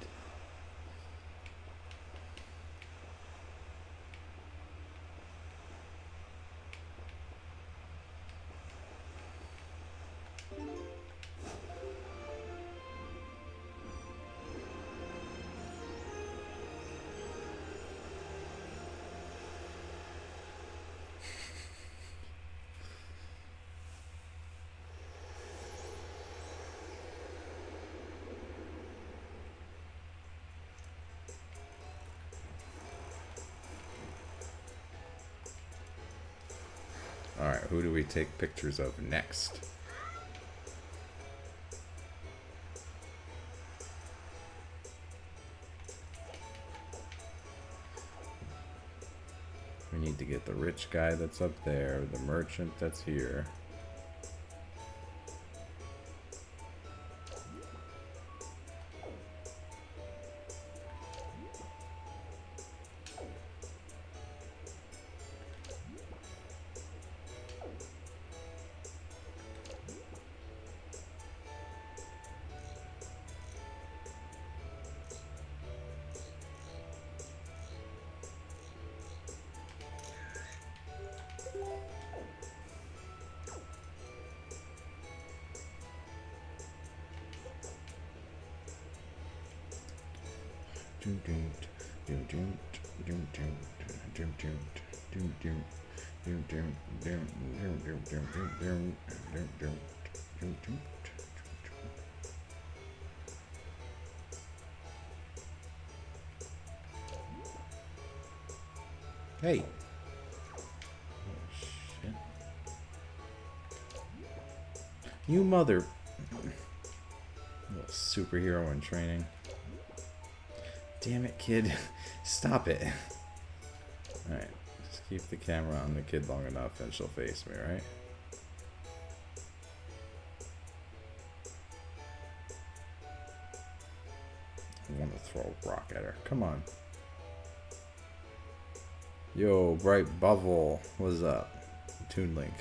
Alright, who do we take pictures of next? We need to get the rich guy that's up there, the merchant that's here. Hey. Oh, shit. You mother. Little superhero in training. Damn it, kid. Stop it. Alright. Just keep the camera on the kid long enough and she'll face me, right? I want to throw a rock at her. Come on. Yo, Bright Bubble. What's up? Toon Link.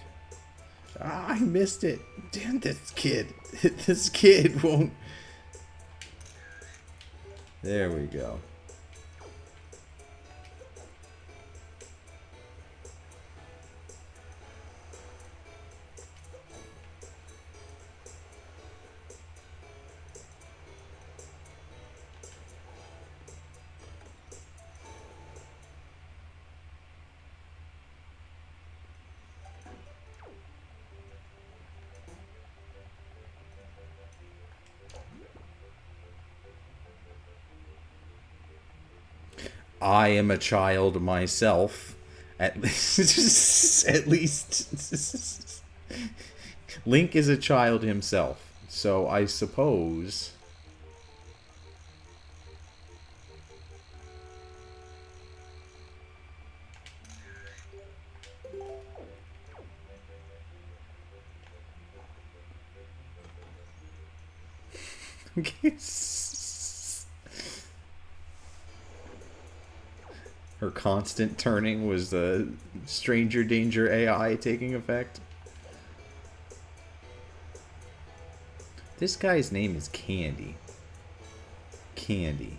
Ah, I missed it. Damn this kid. This kid won't. There we go. I am a child myself. At least, at least, Link is a child himself. So I suppose. Her constant turning was the stranger danger AI taking effect. This guy's name is Candy. Candy.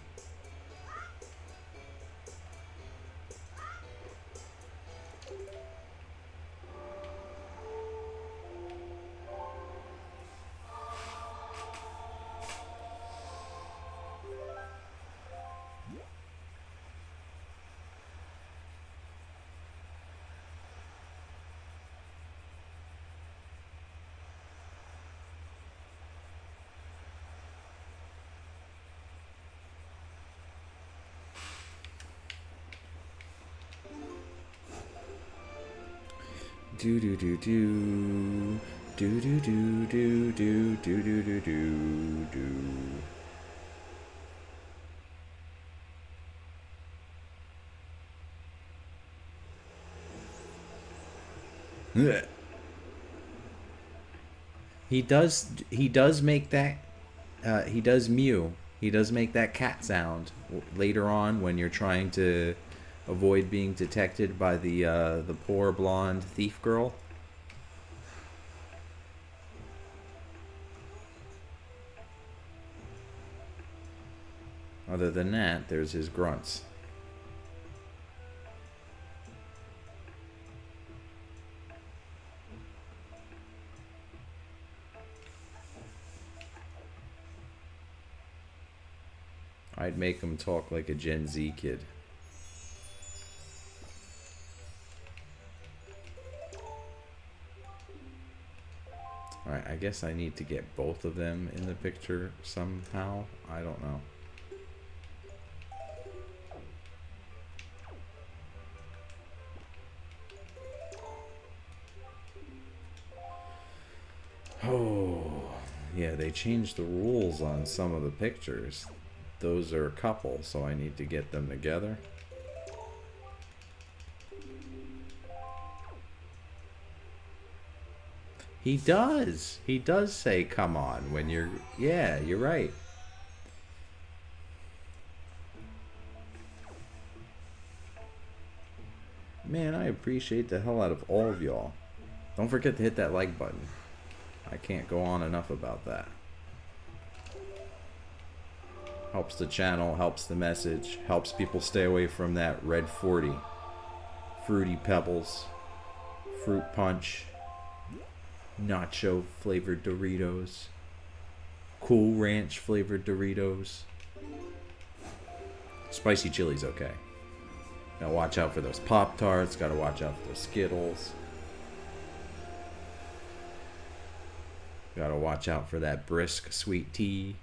Do do do do do do do do do do do do do. He does make that he does mew. He does make that cat sound later on when you're trying to avoid being detected by the poor blonde thief girl. Other than that, there's his grunts. I'd make him talk like a Gen Z kid. Alright, I guess I need to get both of them in the picture somehow. I don't know. Oh, yeah, they changed the rules on some of the pictures. Those are a couple, so I need to get them together. He does. He does say come on when you're... Yeah, you're right. Man, I appreciate the hell out of all of y'all. Don't forget to hit that like button. I can't go on enough about that. Helps the channel, helps the message, helps people stay away from that red 40. Fruity Pebbles, Fruit Punch, Nacho flavored Doritos, Cool Ranch flavored Doritos. Spicy chili's okay. Gotta watch out for those Pop-Tarts, gotta watch out for those Skittles. Gotta watch out for that brisk sweet tea.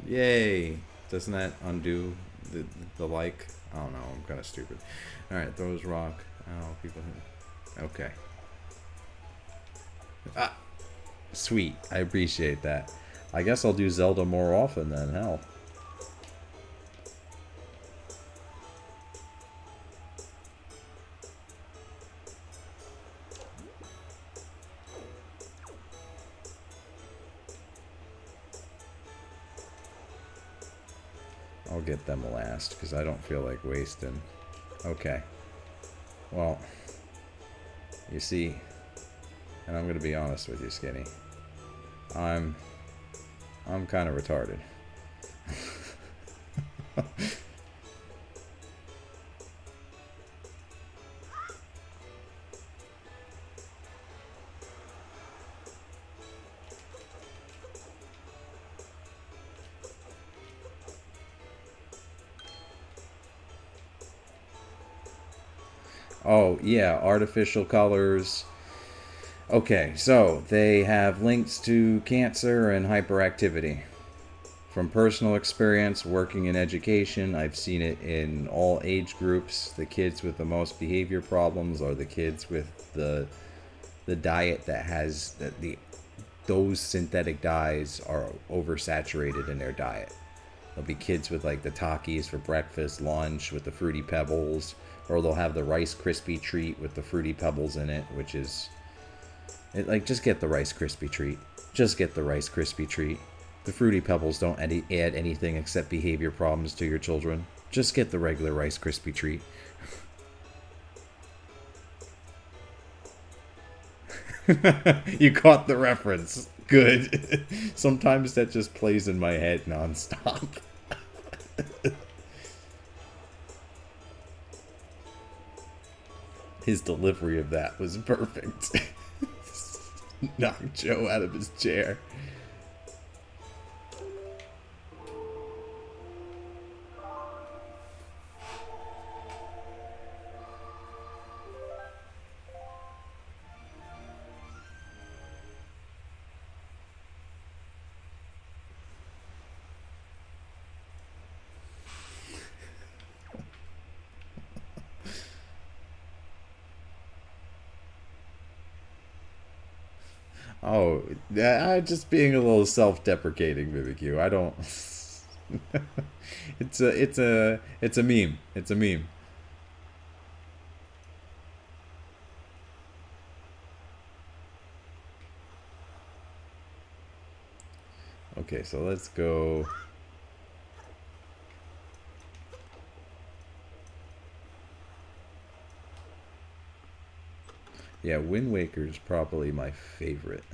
Yay! Doesn't that undo the like? I don't know, I'm kind of stupid. Alright, those rock. Oh, people... Okay. Ah! Sweet, I appreciate that. I guess I'll do Zelda more often then, hell. I'll get them last, because I don't feel like wasting. Okay. Well, you see, and I'm going to be honest with you, Skinny. I'm kind of retarded. Oh, yeah, artificial colors. Okay, so they have links to cancer and hyperactivity. From personal experience, working in education, I've seen it in all age groups. The kids with the most behavior problems are the kids with the diet that has those synthetic dyes are oversaturated in their diet. There'll be kids with like the Takis for breakfast, lunch with the Fruity Pebbles, or they'll have the Rice Krispie treat with the Fruity Pebbles in it, which is like, just get the Rice Krispie treat. Just get the Rice Krispie treat. The Fruity Pebbles don't add anything except behavior problems to your children. Just get the regular Rice Krispie treat. You caught the reference. Good. Sometimes that just plays in my head nonstop. His delivery of that was perfect. Knocked Joe out of his chair. Oh, I'm just being a little self-deprecating, Mimikyu. I don't. It's a meme. It's a meme. Okay, so let's go. Yeah, Wind Waker is probably my favorite.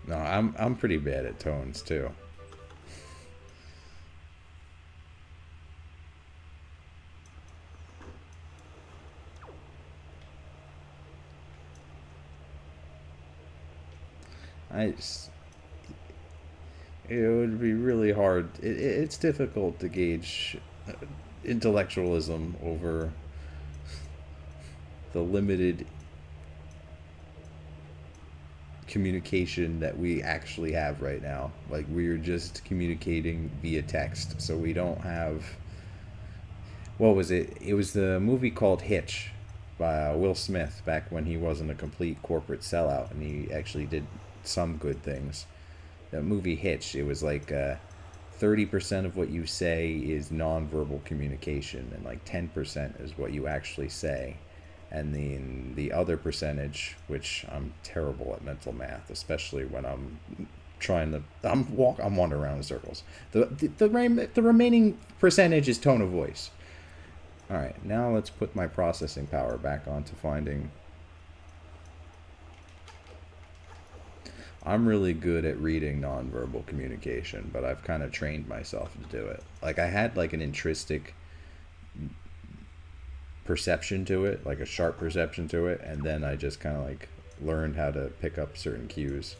No, I'm pretty bad at tones too. I just, it would be really hard. It's difficult to gauge intellectualism over the limited communication that we actually have right now. Like, we're just communicating via text, so we don't have. What was it? It was the movie called Hitch by Will Smith back when he wasn't a complete corporate sellout and he actually did some good things. That movie Hitch, it was like 30% of what you say is nonverbal communication and like 10% is what you actually say. And then the other percentage, which I'm terrible at mental math, especially when I'm trying to I'm wandering around in circles. The remaining percentage is tone of voice. All right, now let's put my processing power back onto finding. I'm really good at reading nonverbal communication, but I've kind of trained myself to do it. Like, I had like an intrinsic perception to it, like a sharp perception to it, and then I just kind of like learned how to pick up certain cues.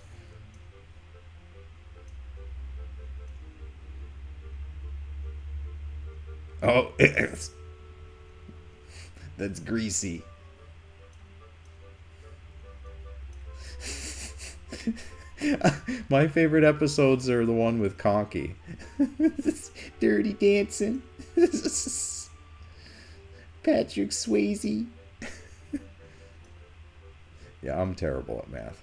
Oh, that's greasy. My favorite episodes are the one with Conky. Dirty Dancing. Patrick Swayze. Yeah, I'm terrible at math.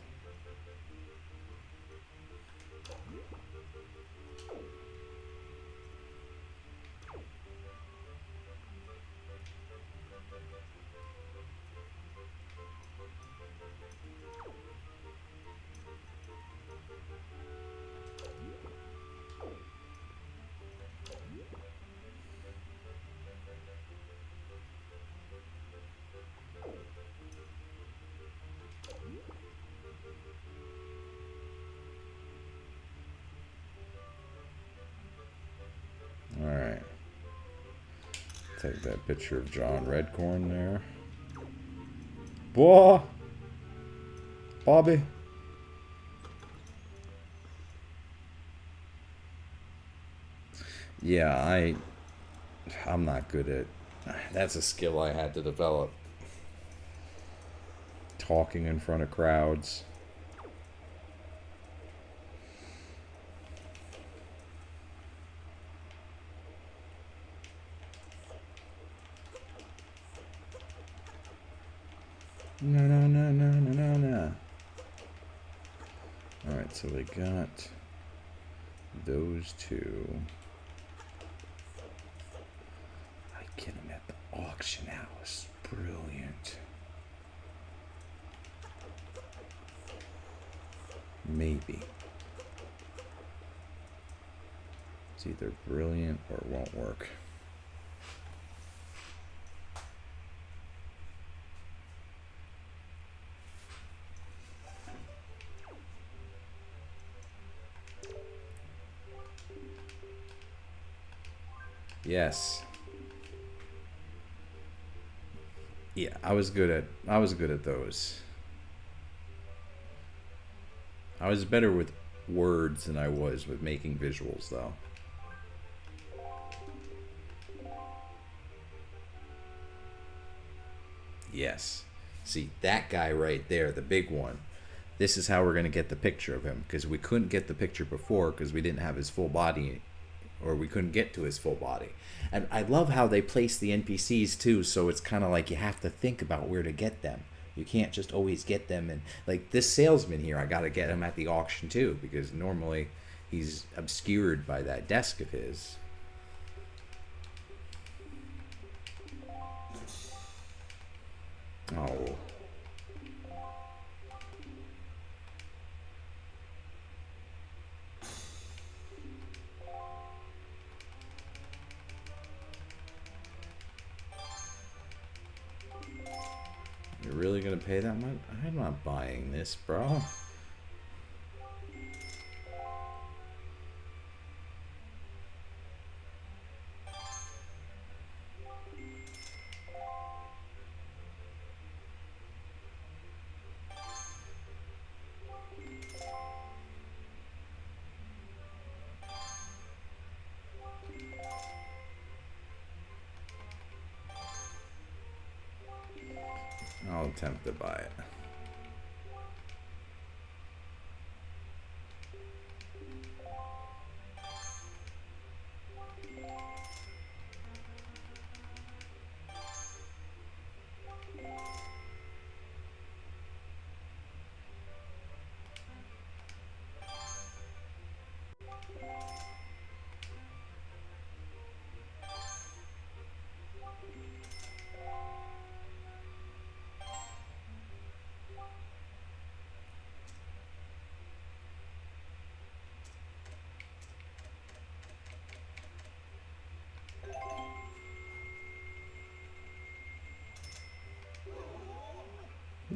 Alright. Take that picture of John Redcorn there. Boy! Bobby! Yeah, I'm not good at. That's a skill I had to develop. Talking in front of crowds. No. Alright, so we got those two. I get them at the auction house. Brilliant. Maybe. It's either brilliant or it won't work. Yes. Yeah, I was good at those. I was better with words than I was with making visuals, though. Yes. See, that guy right there, the big one. This is how we're going to get the picture of him, because we couldn't get the picture before because we didn't have his full body, or we couldn't get to his full body. And I love how they place the NPCs too, so it's kind of like you have to think about where to get them. You can't just always get them. And like this salesman here, I got to get him at the auction too, because normally he's obscured by that desk of his. Oh. You're really gonna pay that much? I'm not buying this, bro. tempted by it.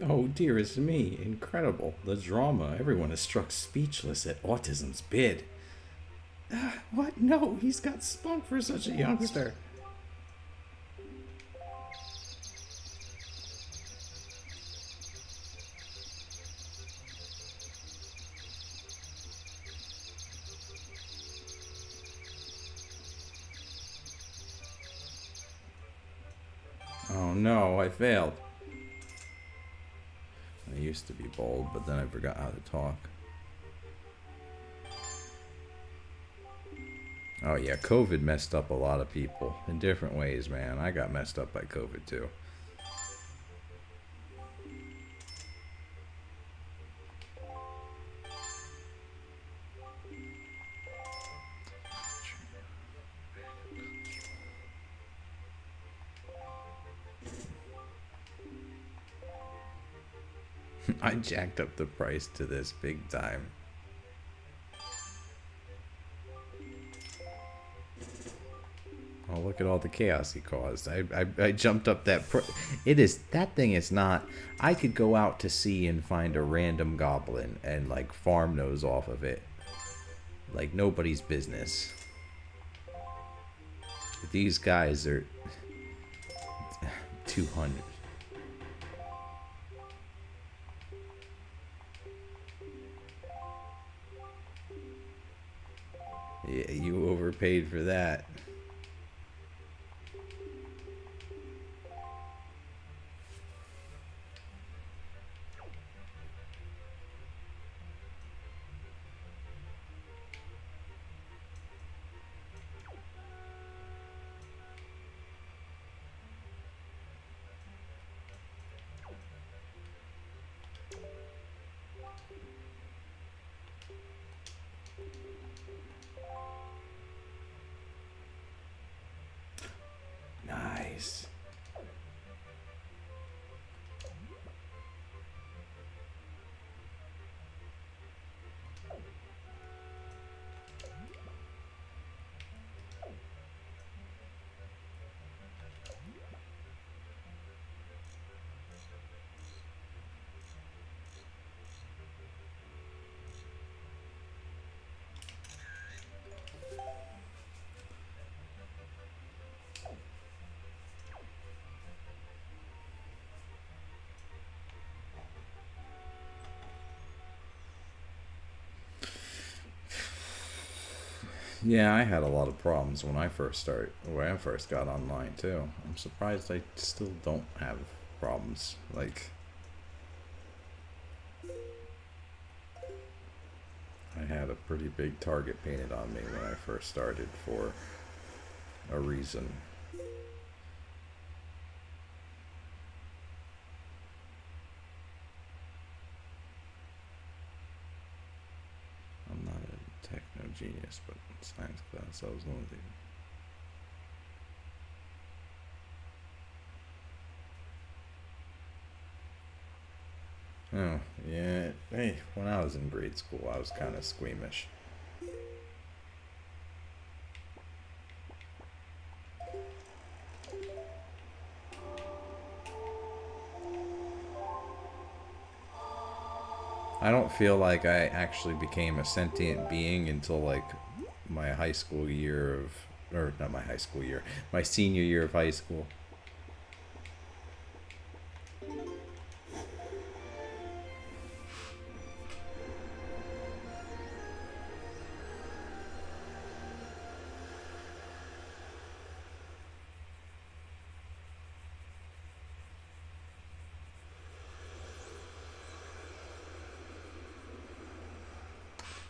Oh, dearest me. Incredible. The drama. Everyone is struck speechless at autism's bid. What? No, he's got spunk for such a youngster. Oh no, I failed. I used to be bold, but then I forgot how to talk. Oh yeah, COVID messed up a lot of people in different ways, man. I got messed up by COVID too. I jacked up the price to this big time. Oh, look at all the chaos he caused. I jumped up that that thing is not... I could go out to sea and find a random goblin and, like, farm those off of it. Like, nobody's business. These guys are... 200. Yeah, you overpaid for that. Nice. Yeah, I had a lot of problems when I first got online too. I'm surprised I still don't have problems. Like, I had a pretty big target painted on me when I first started for a reason. I'm not a techno genius, but science class I was losing. Oh, yeah. Hey, when I was in grade school, I was kind of squeamish. I don't feel like I actually became a sentient being until, like, my high school year of... Or, not my high school year. My senior year of high school.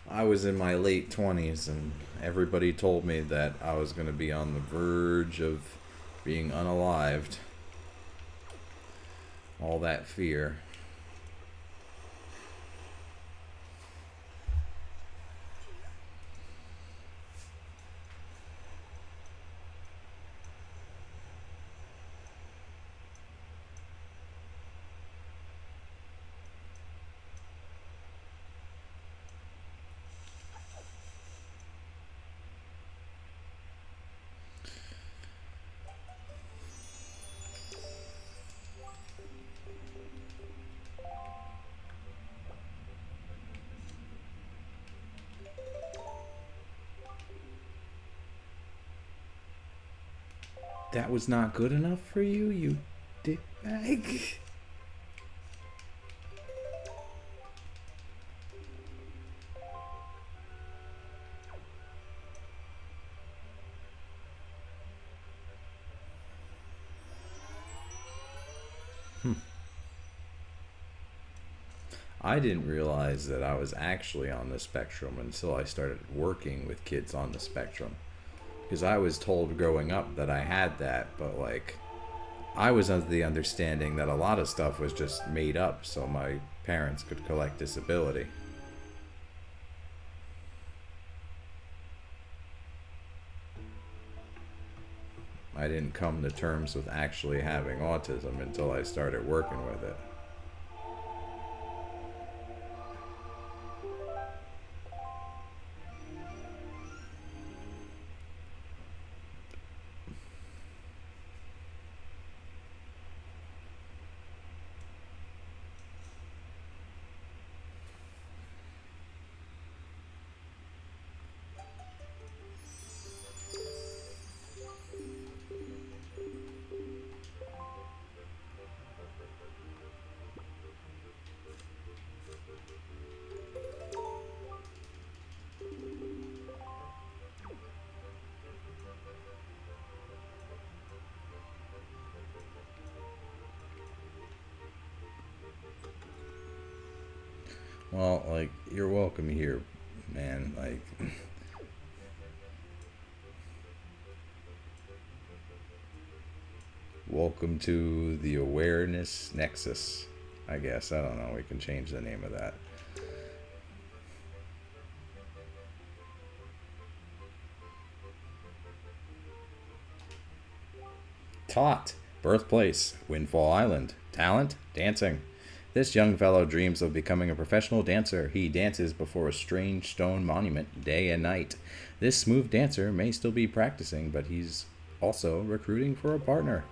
I was in my late 20s and everybody told me that I was going to be on the verge of being unalived. All that fear. That was not good enough for you, you dickbag? I didn't realize that I was actually on the spectrum until I started working with kids on the spectrum. Because I was told growing up that I had that, but like, I was under the understanding that a lot of stuff was just made up so my parents could collect disability. I didn't come to terms with actually having autism until I started working with it. Well, like, you're welcome here, man. Like, welcome to the awareness nexus, I guess. I don't know. We can change the name of that. Tot, birthplace, Windfall Island. Talent, dancing. This young fellow dreams of becoming a professional dancer. He dances before a strange stone monument day and night. This smooth dancer may still be practicing, but he's also recruiting for a partner.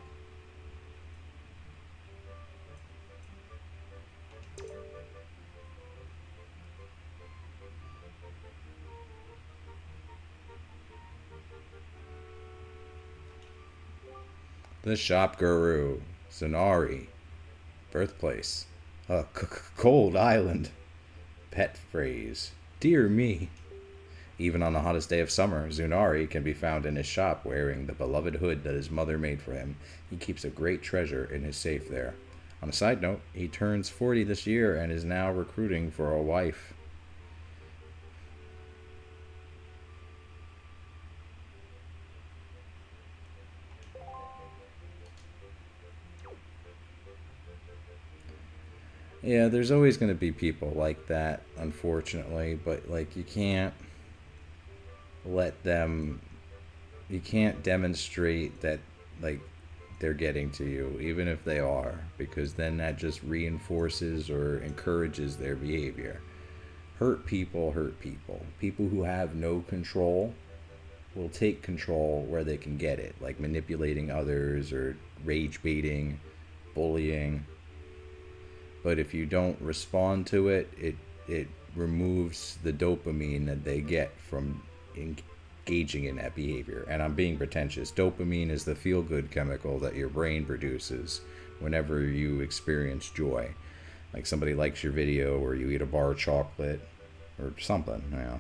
The shop guru, Zanari, birthplace, a cold island. Pet phrase, dear me. Even on the hottest day of summer, Zunari can be found in his shop wearing the beloved hood that his mother made for him. He keeps a great treasure in his safe there. On a side note, he turns 40 this year and is now recruiting for a wife. Yeah, there's always going to be people like that, unfortunately, but like, you can't let them, you can't demonstrate that, like, they're getting to you, even if they are, because then that just reinforces or encourages their behavior. Hurt people hurt people. People who have no control will take control where they can get it, like manipulating others or rage baiting, bullying. But if you don't respond to it, it removes the dopamine that they get from engaging in that behavior. And I'm being pretentious. Dopamine is the feel-good chemical that your brain produces whenever you experience joy. Like somebody likes your video, or you eat a bar of chocolate, or something, you know.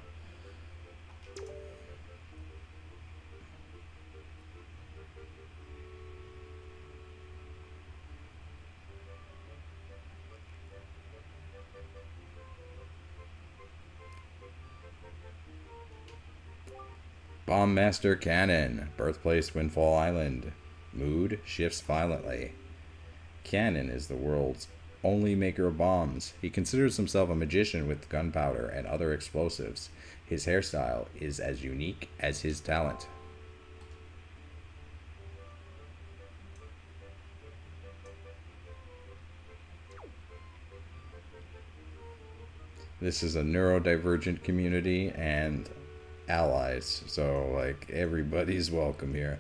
Bomb Master Cannon. Birthplace Windfall Island. Mood shifts violently. Cannon is the world's only maker of bombs. He considers himself a magician with gunpowder and other explosives. His hairstyle is as unique as his talent. This is a neurodivergent community and allies, so like everybody's welcome here.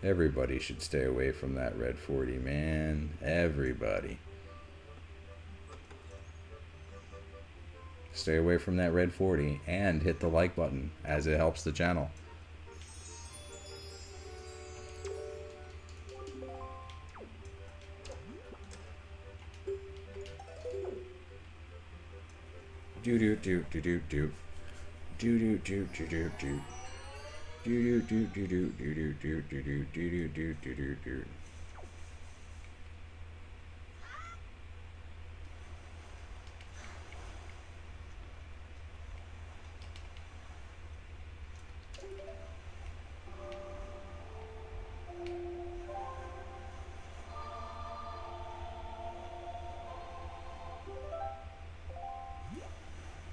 Everybody should stay away from that red 40, man. Everybody. Stay away from that red 40 and hit the like button as it helps the channel. Do do do do do do do do do do do do. Do do do do do do do do do do do do do do.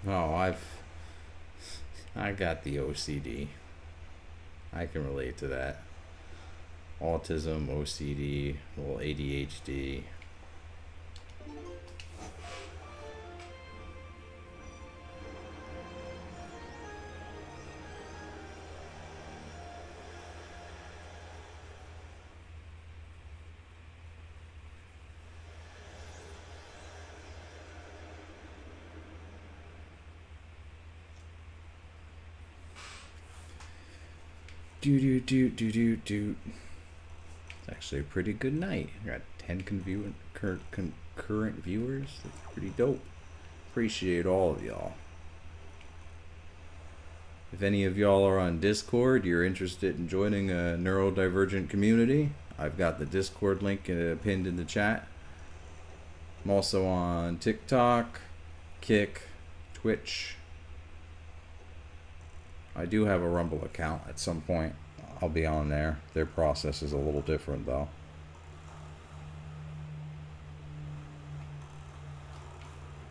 Oh, I got the OCD. I can relate to that. Autism, OCD, well, ADHD. Do do do do do do. It's actually a pretty good night. I got 10 concurrent viewers. That's pretty dope. Appreciate all of y'all. If any of y'all are on Discord, you're interested in joining a neurodivergent community, I've got the Discord link pinned in the chat. I'm also on TikTok, Kick, Twitch. I do have a Rumble account. At some point I'll be on there. Their process is a little different though.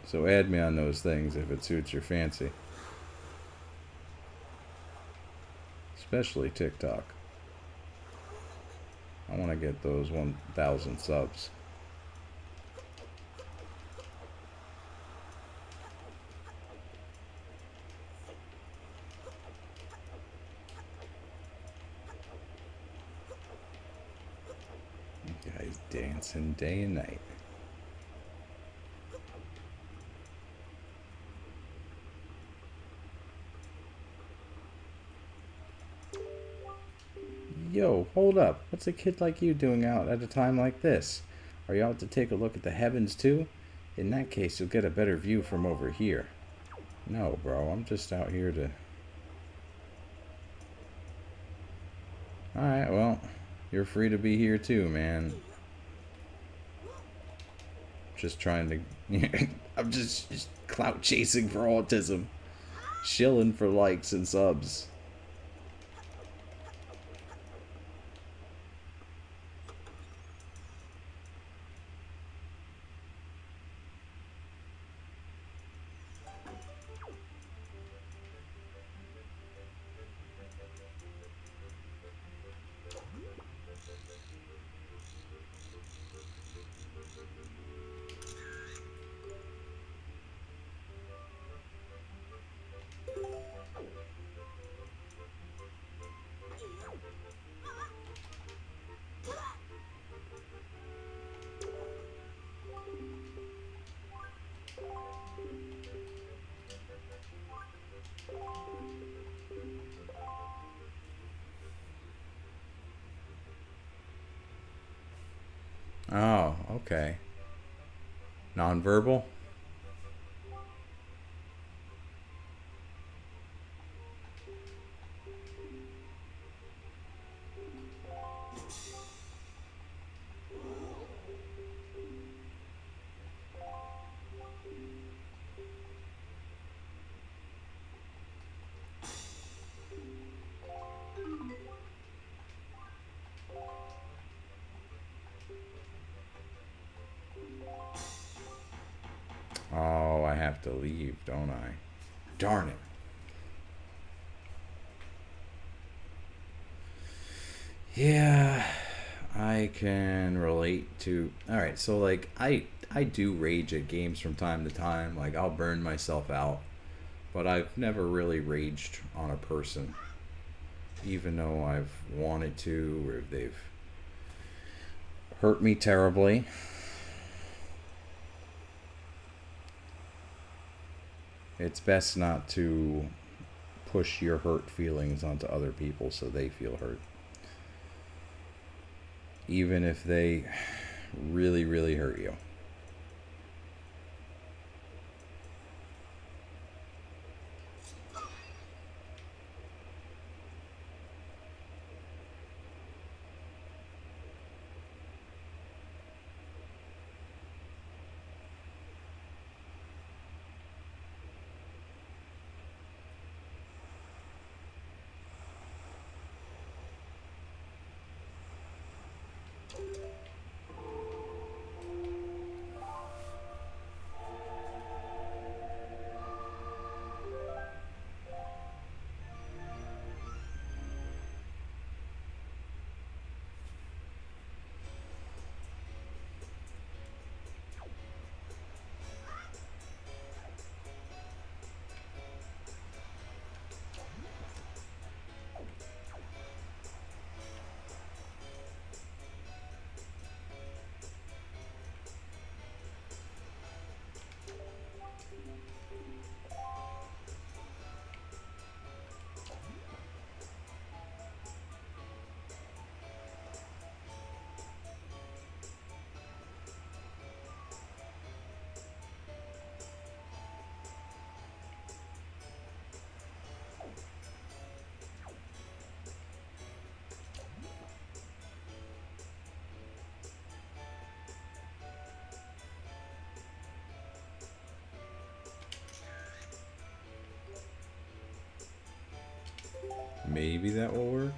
So add me on those things if it suits your fancy. Especially TikTok. I want to get those 1,000 subs. Guys dancing day and night. Yo, hold up. What's a kid like you doing out at a time like this? Are you out to take a look at the heavens too? In that case, you'll get a better view from over here. No, bro, I'm just out here to... Alright, well, you're free to be here too, man. Just trying to... I'm just clout chasing for autism. Shilling for likes and subs. Oh, okay. Nonverbal? leave, don't I? Darn it. Yeah, I can relate to. All right, so like I do rage at games from time to time. Like I'll burn myself out, but I've never really raged on a person, even though I've wanted to, or they've hurt me terribly. It's best not to push your hurt feelings onto other people so they feel hurt. Even if they really, really hurt you. Maybe that will work.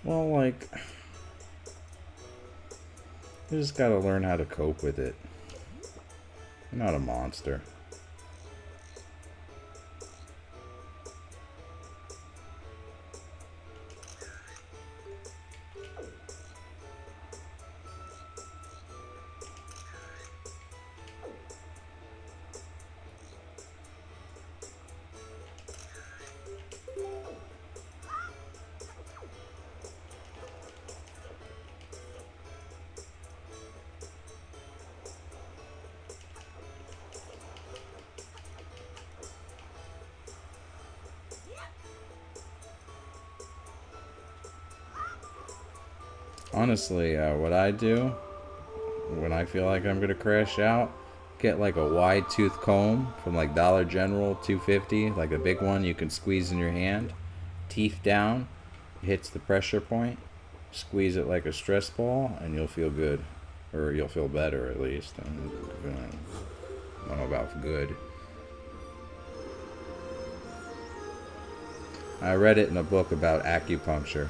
Well, like, you just gotta learn how to cope with it. You're not a monster. Honestly, what I do when I feel like I'm gonna crash out, get like a wide tooth comb from like Dollar General, 250, like a big one you can squeeze in your hand, teeth down, hits the pressure point, squeeze it like a stress ball, and you'll feel good, or you'll feel better at least. I don't know about good. I read it in a book about acupuncture.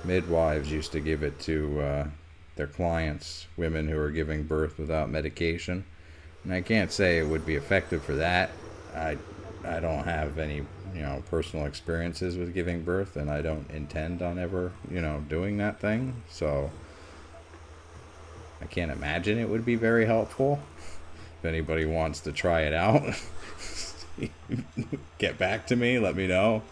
Midwives used to give it to their clients, women who are giving birth without medication. And I can't say it would be effective for that. I don't have any, personal experiences with giving birth, and I don't intend on ever, doing that thing. So I can't imagine it would be very helpful. If anybody wants to try it out, get back to me, let me know.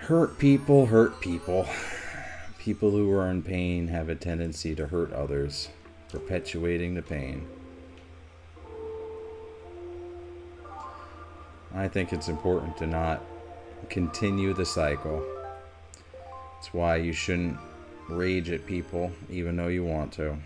Hurt people hurt people. People who are in pain have a tendency to hurt others, perpetuating the pain. I think it's important to not continue the cycle. It's why you shouldn't rage at people, even though you want to.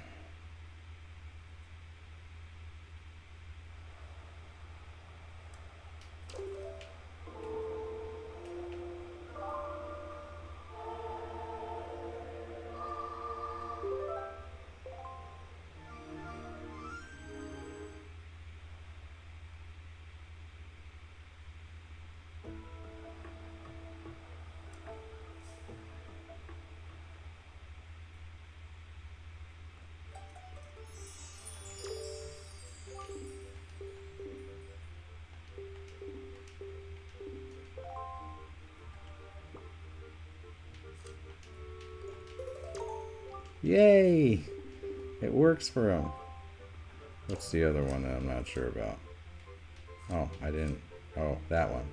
Yay! It works for him. What's the other one that I'm not sure about? Oh, I didn't. Oh, that one.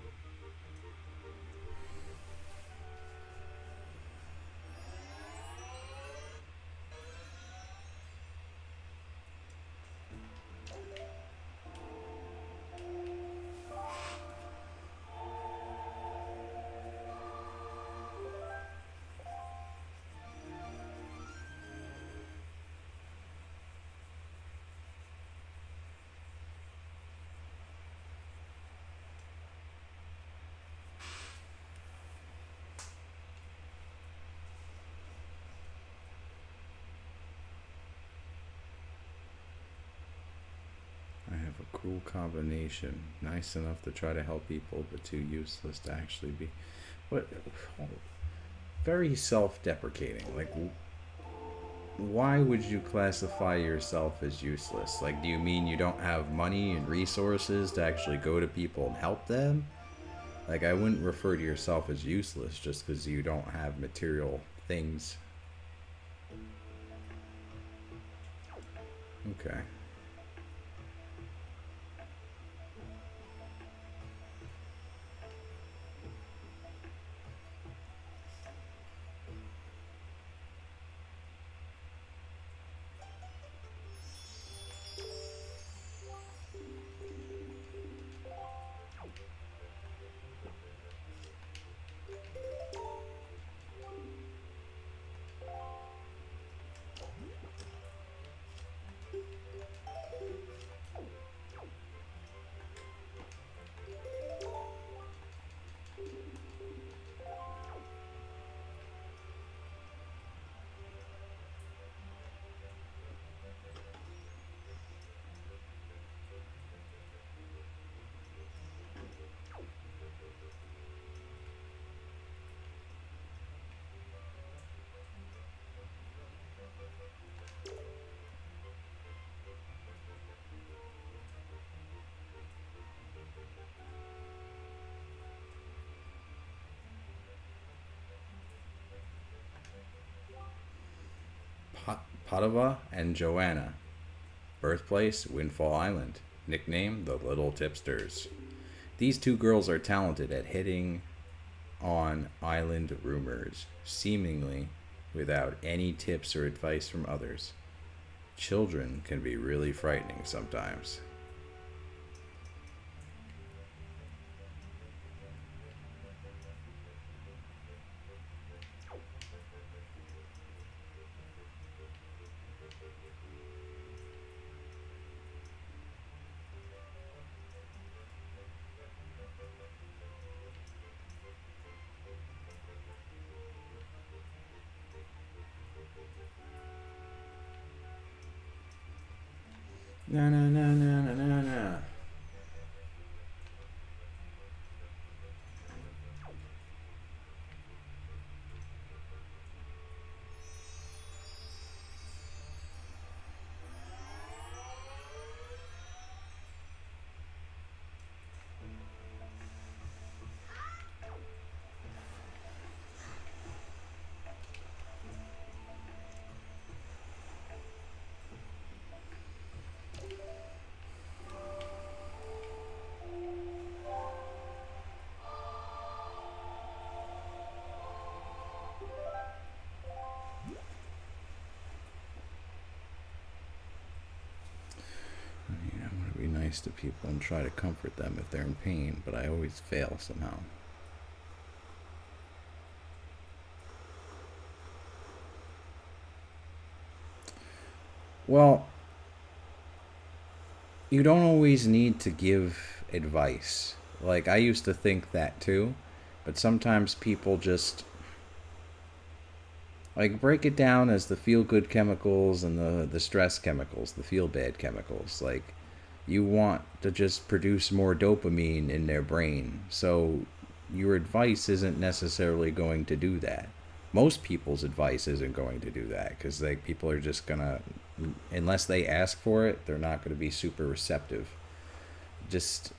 I have a cool combination. Nice enough to try to help people, but too useless to actually be. What? Very self-deprecating. Like, why would you classify yourself as useless? Like, do you mean you don't have money and resources to actually go to people and help them? Like, I wouldn't refer to yourself as useless just because you don't have material things. Okay. Padova and Joanna. Birthplace, Windfall Island. Nickname, the Little Tipsters. These two girls are talented at hitting on island rumors, seemingly without any tips or advice from others. Children can be really frightening sometimes. No, no, no, no, no, no, no. nice to people and try to comfort them if they're in pain, but I always fail somehow. Well, you don't always need to give advice. Like, I used to think that too, but sometimes people just like break it down as the feel good chemicals and the stress chemicals, the feel bad chemicals. Like, you want to just produce more dopamine in their brain. So your advice isn't necessarily going to do that. Most people's advice isn't going to do that because like people are just gonna, unless they ask for it, they're not going to be super receptive. Just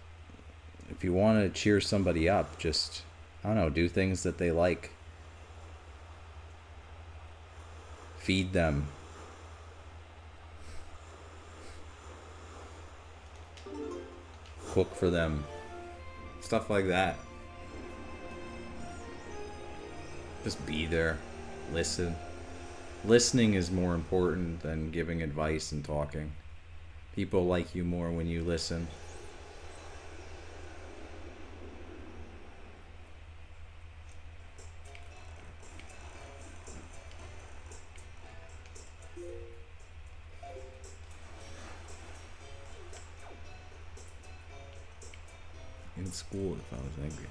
if you want to cheer somebody up, just I don't know, do things that they like. Feed them. Cook for them. Stuff like that. Just be there. Listen. Listening is more important than giving advice and talking. People like you more when you listen. In school, if I was angry.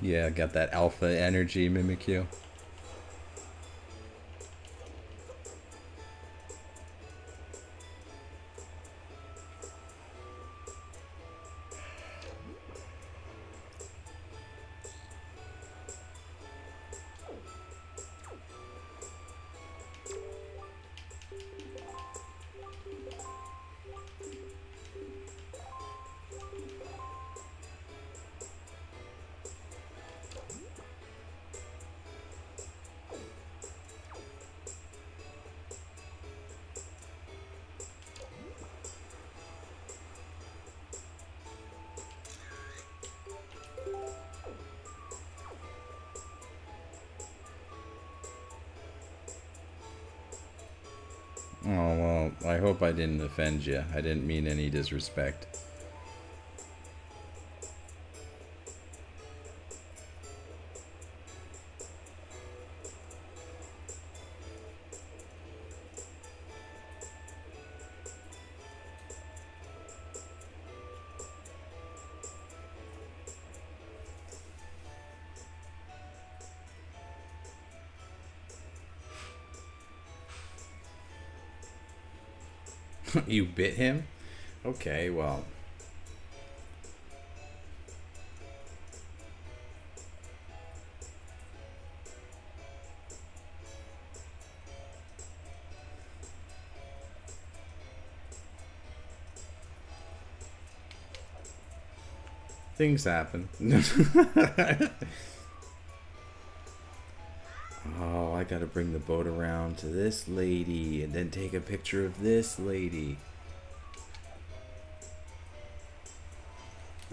Yeah, got that alpha energy, Mimikyu. Oh, well, I hope I didn't offend you. I didn't mean any disrespect. You bit him? Okay, well. Things happen. Oh, I gotta bring the boat around to this lady and then take a picture of this lady.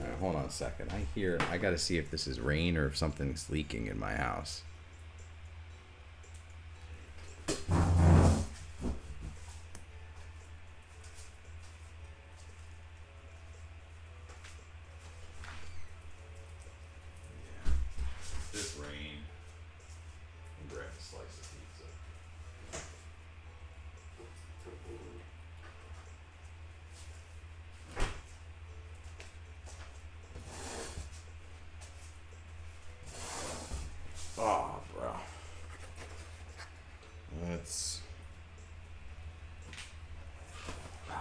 Alright, hold on a second. I gotta see if this is rain or if something's leaking in my house. This rain. And grab a slice of pizza. Oh, bro. That's... My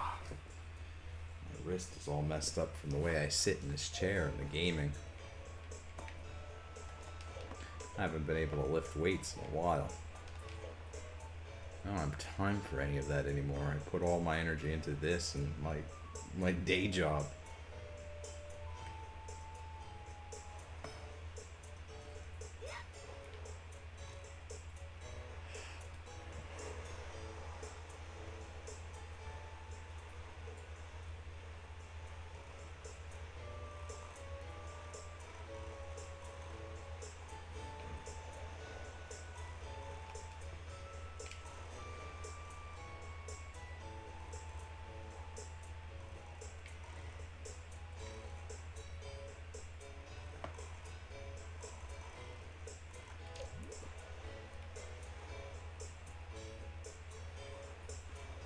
wrist is all messed up from the way I sit in this chair in the gaming. I haven't been able to lift weights in a while. I don't have time for any of that anymore. I put all my energy into this and my day job.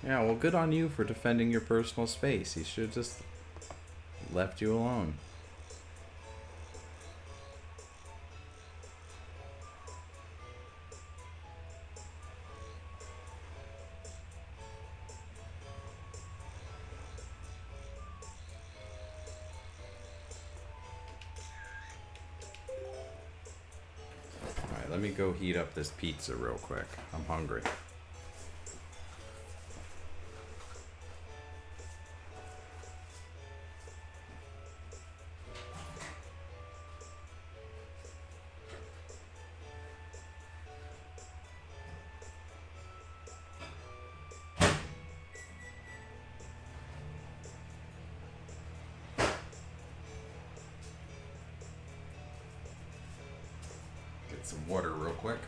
Yeah, well, good on you for defending your personal space. He should have just left you alone. Alright, let me go heat up this pizza real quick. I'm hungry. Get some water real quick.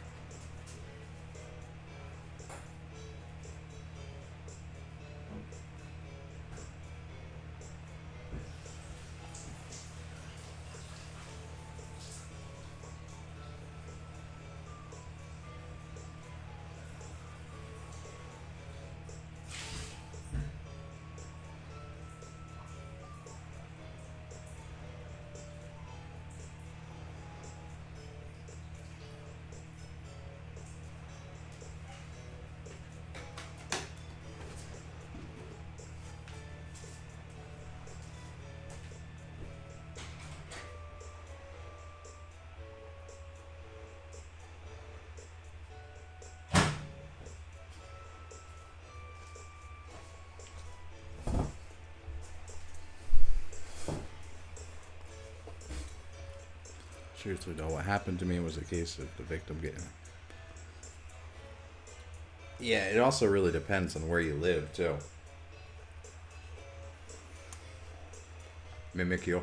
Seriously though, what happened to me was a case of the victim getting... Yeah, it also really depends on where you live, too. Mimikyo.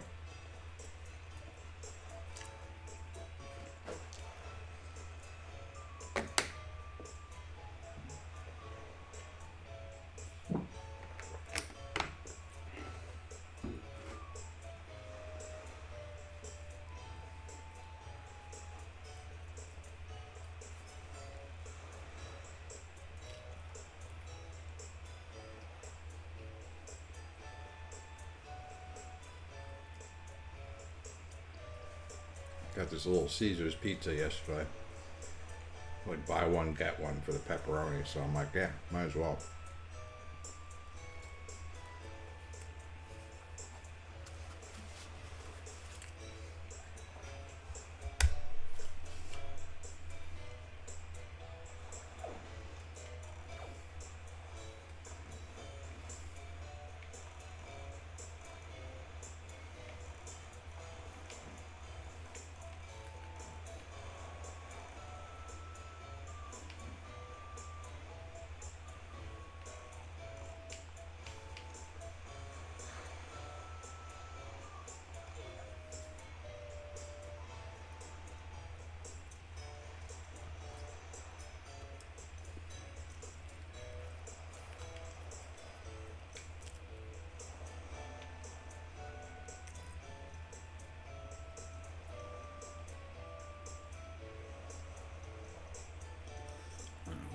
Got this little Caesar's pizza yesterday. Like buy one, get one for the pepperoni. So I'm like, yeah, might as well.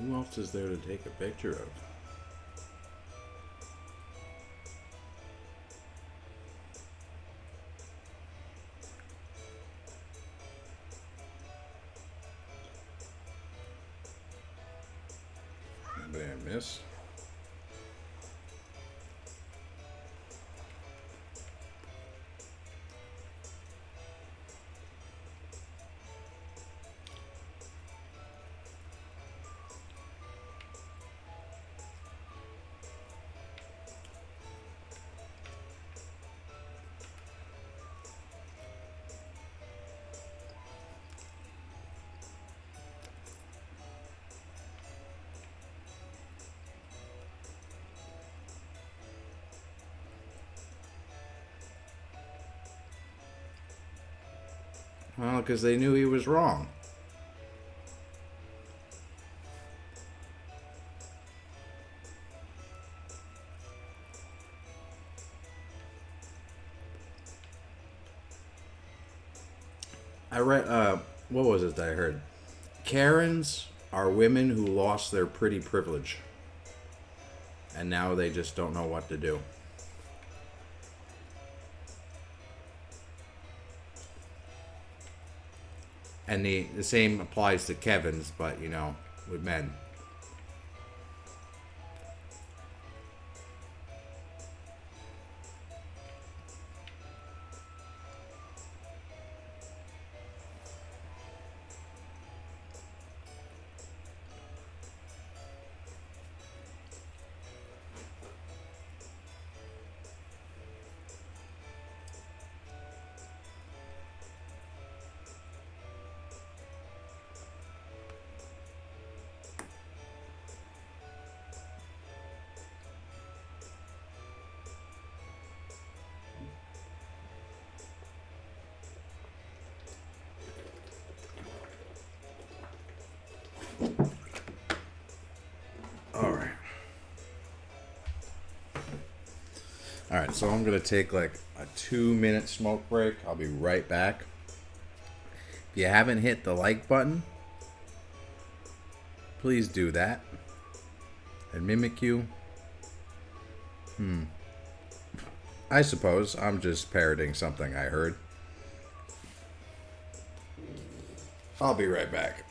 Who else is there to take a picture of? Anybody I miss? Well, because they knew he was wrong. I read, what was it that I heard? Karens are women who lost their pretty privilege. and now they just don't know what to do. And the same applies to Kevin's, but, you know, with men. Alright, so I'm going to take like a 2-minute smoke break. I'll be right back. If you haven't hit the like button, please do that. And mimic you. I suppose I'm just parroting something I heard. I'll be right back.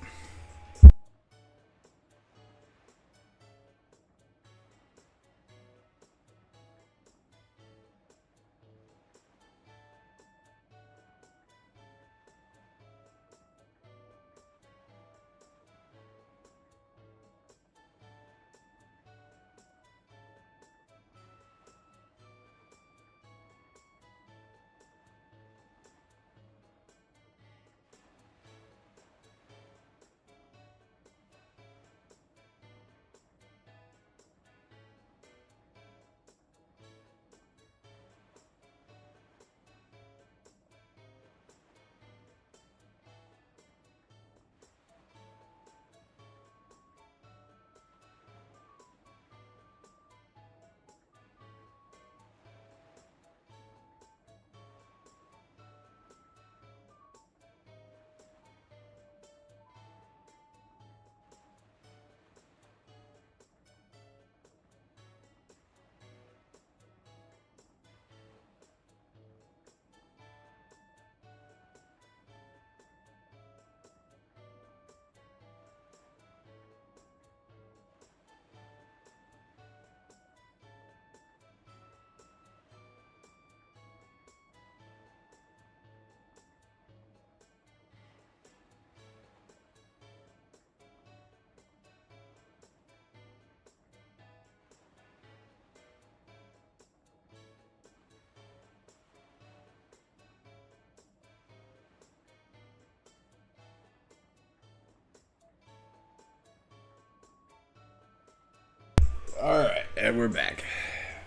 Alright, and we're back.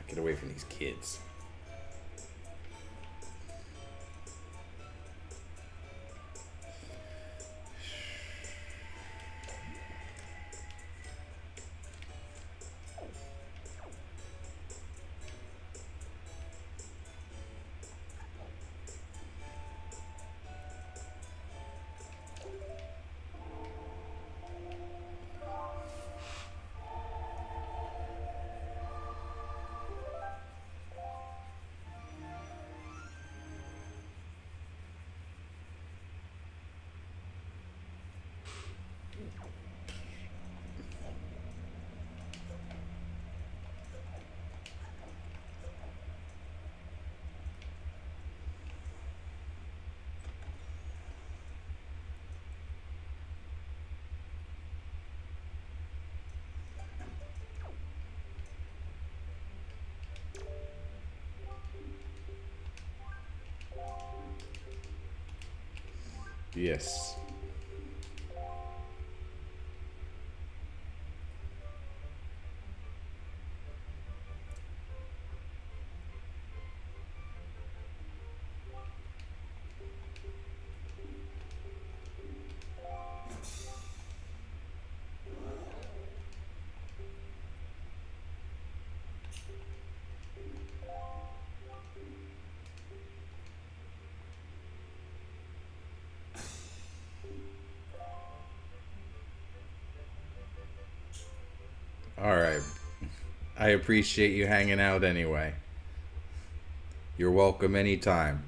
Get away from these kids. Yes. All right. I appreciate you hanging out anyway. You're welcome anytime.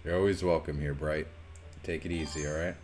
You're always welcome here, Bright. Take it easy, alright?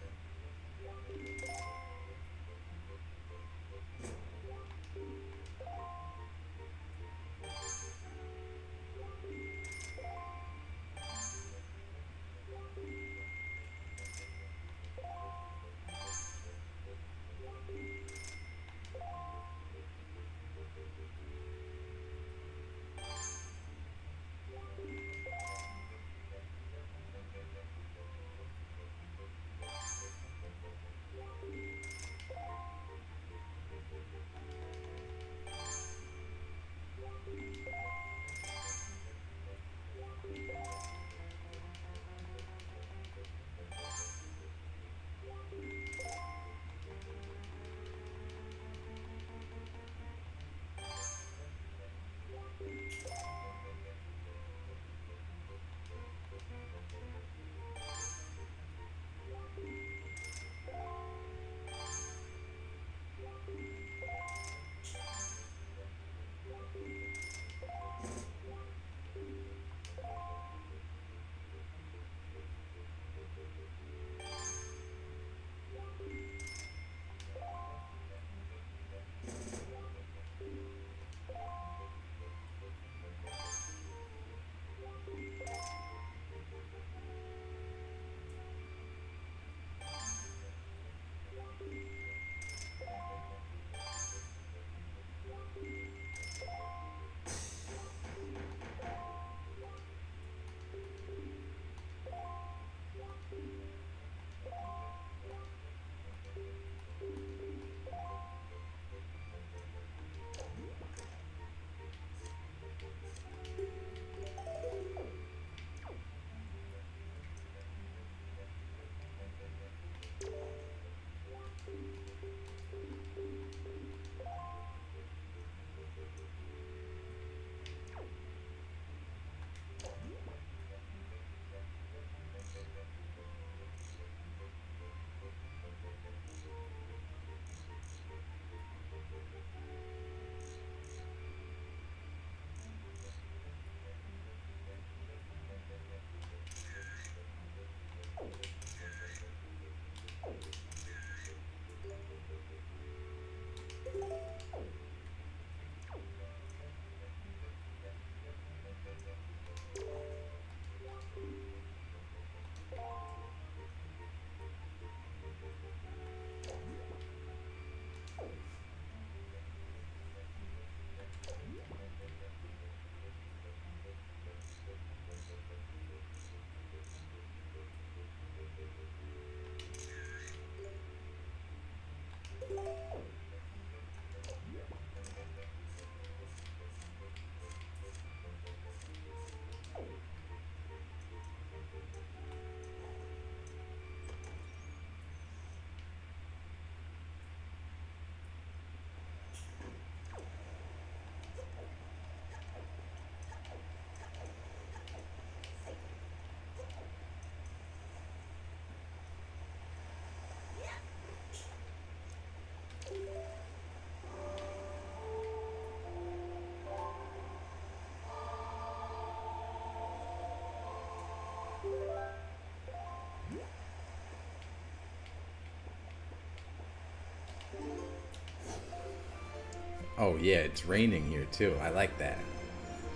Oh yeah, it's raining here too. I like that.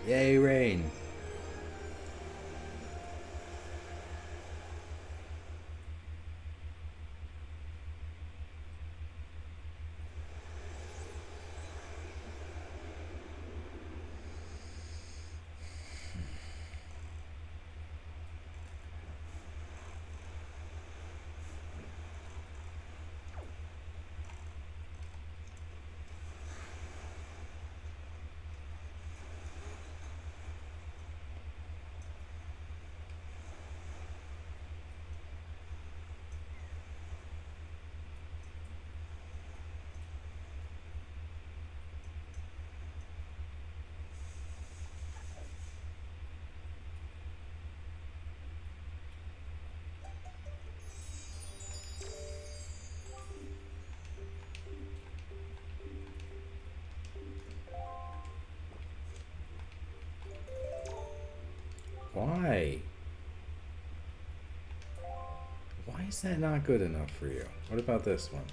Yay, rain. Why? Why is that not good enough for you? What about this one?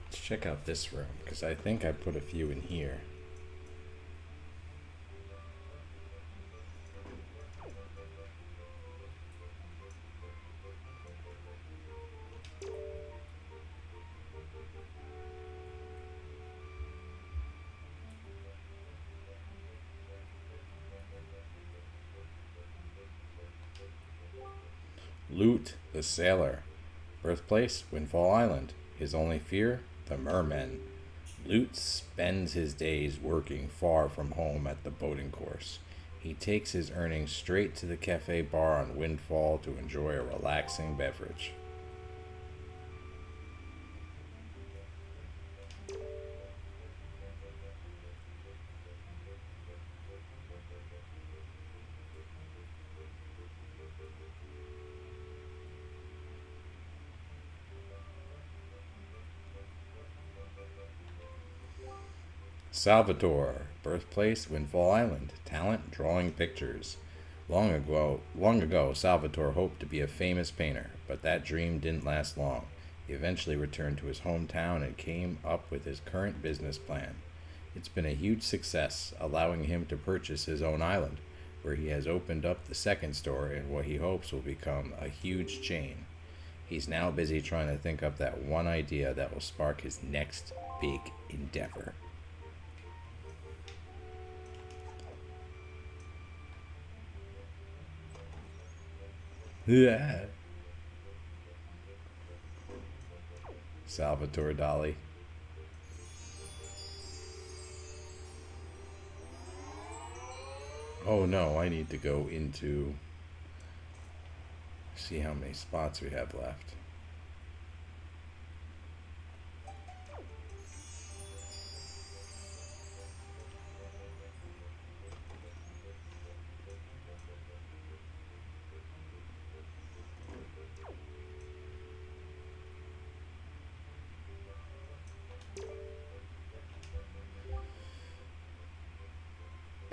Let's check out this room, because I think I put a few in here. Loot the Sailor. Birthplace, Windfall Island. His only fear, the mermen. Loot spends his days working far from home at the boating course. He takes his earnings straight to the cafe bar on Windfall to enjoy a relaxing beverage. Salvatore, birthplace, Windfall Island. Talent, drawing pictures. Long ago, Salvatore hoped to be a famous painter, but that dream didn't last long. He eventually returned to his hometown and came up with his current business plan. It's been a huge success, allowing him to purchase his own island, where he has opened up the second store in what he hopes will become a huge chain. He's now busy trying to think up that one idea that will spark his next big endeavor. Yeah. Salvatore Dali. Oh no, I need to go into see how many spots we have left.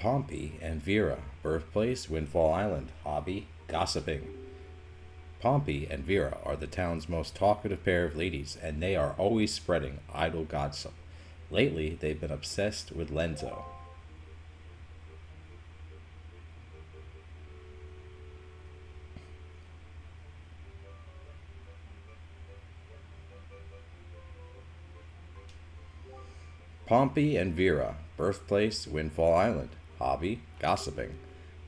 Pompey and Vera, birthplace Windfall Island, hobby gossiping. Pompey and Vera are the town's most talkative pair of ladies, and they are always spreading idle gossip. Lately, they've been obsessed with Lenzo. Pompey and Vera, birthplace Windfall Island, hobby gossiping.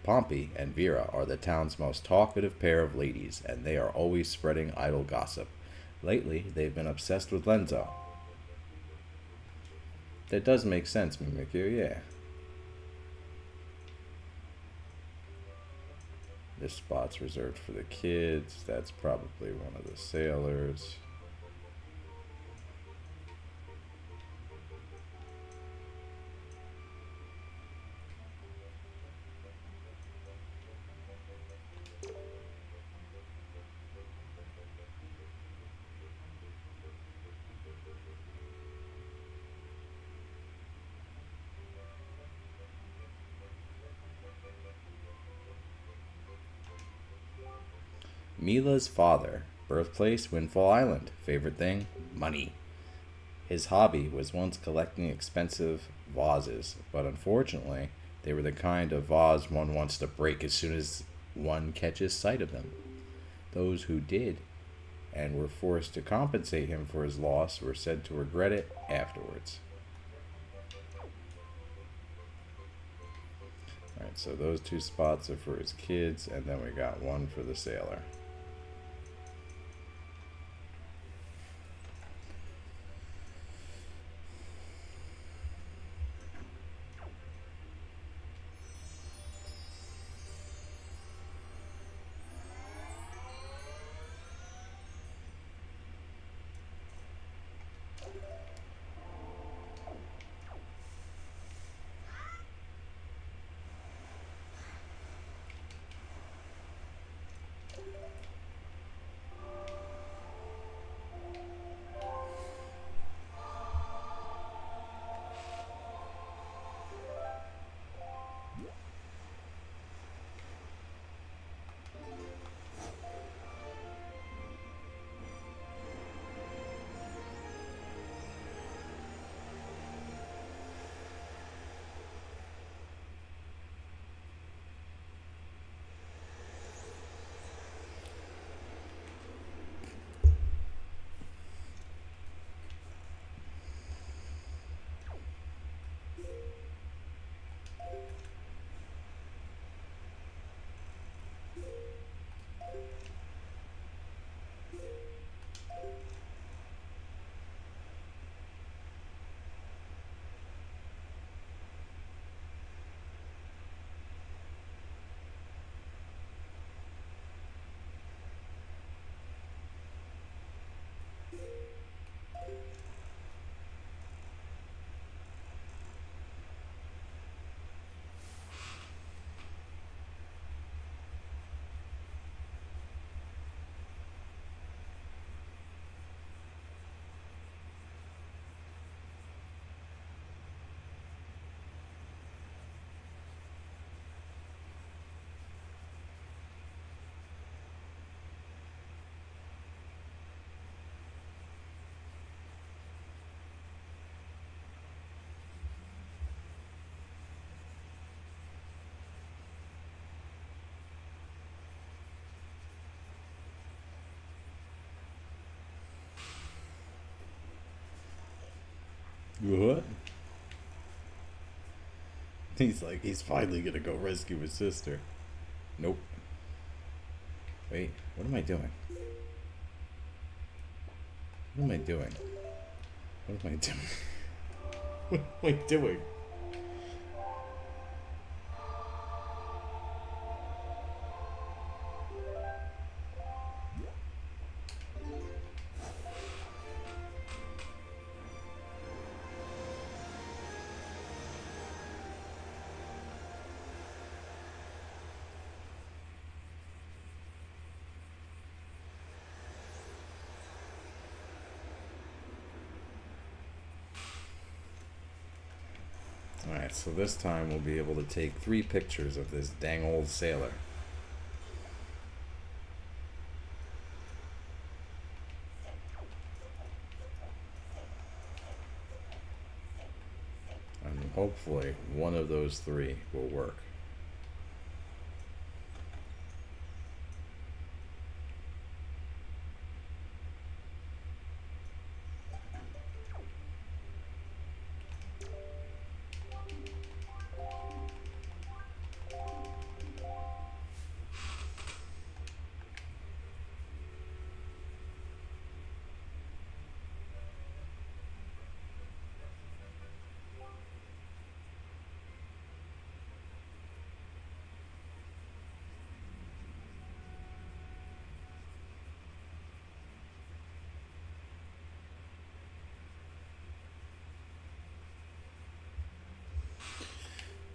Pompey and Vera are the town's most talkative pair of ladies, and they are always spreading idle gossip. Lately, they've been obsessed with Lenzo. That does make sense, Mimikyu, yeah. This spot's reserved for the kids. That's probably one of the sailors. Mila's father, birthplace Windfall Island, favorite thing, money. His hobby was once collecting expensive vases, but unfortunately, they were the kind of vase one wants to break as soon as one catches sight of them. Those who did and were forced to compensate him for his loss were said to regret it afterwards. Alright, so those two spots are for his kids, and then we got one for the sailor. What? He's like, he's finally gonna go rescue his sister. Nope. Wait, what am I doing? What am I doing? What am I doing? What am I doing? Alright, so this time we'll be able to take 3 pictures of this dang old sailor. And hopefully one of those 3 will work.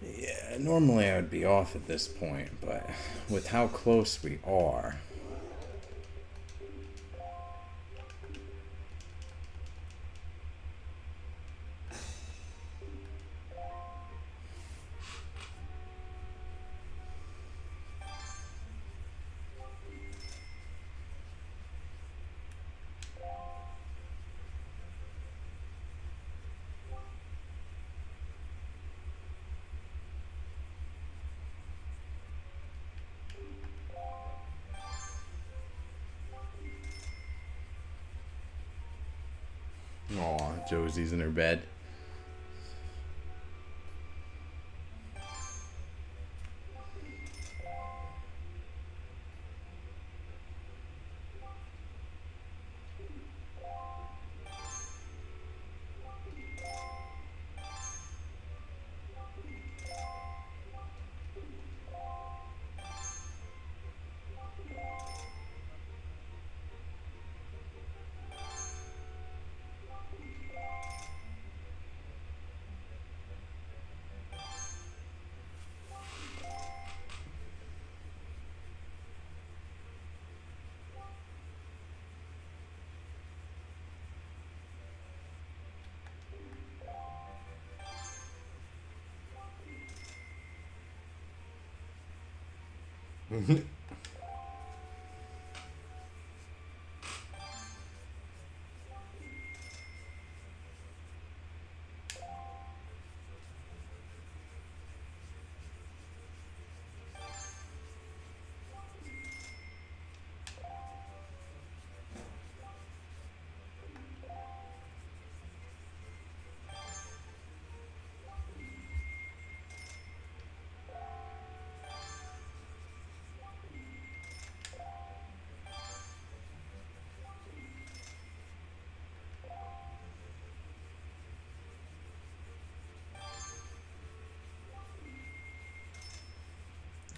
Yeah, normally I would be off at this point, but with how close we are... Aw, Josie's in her bed.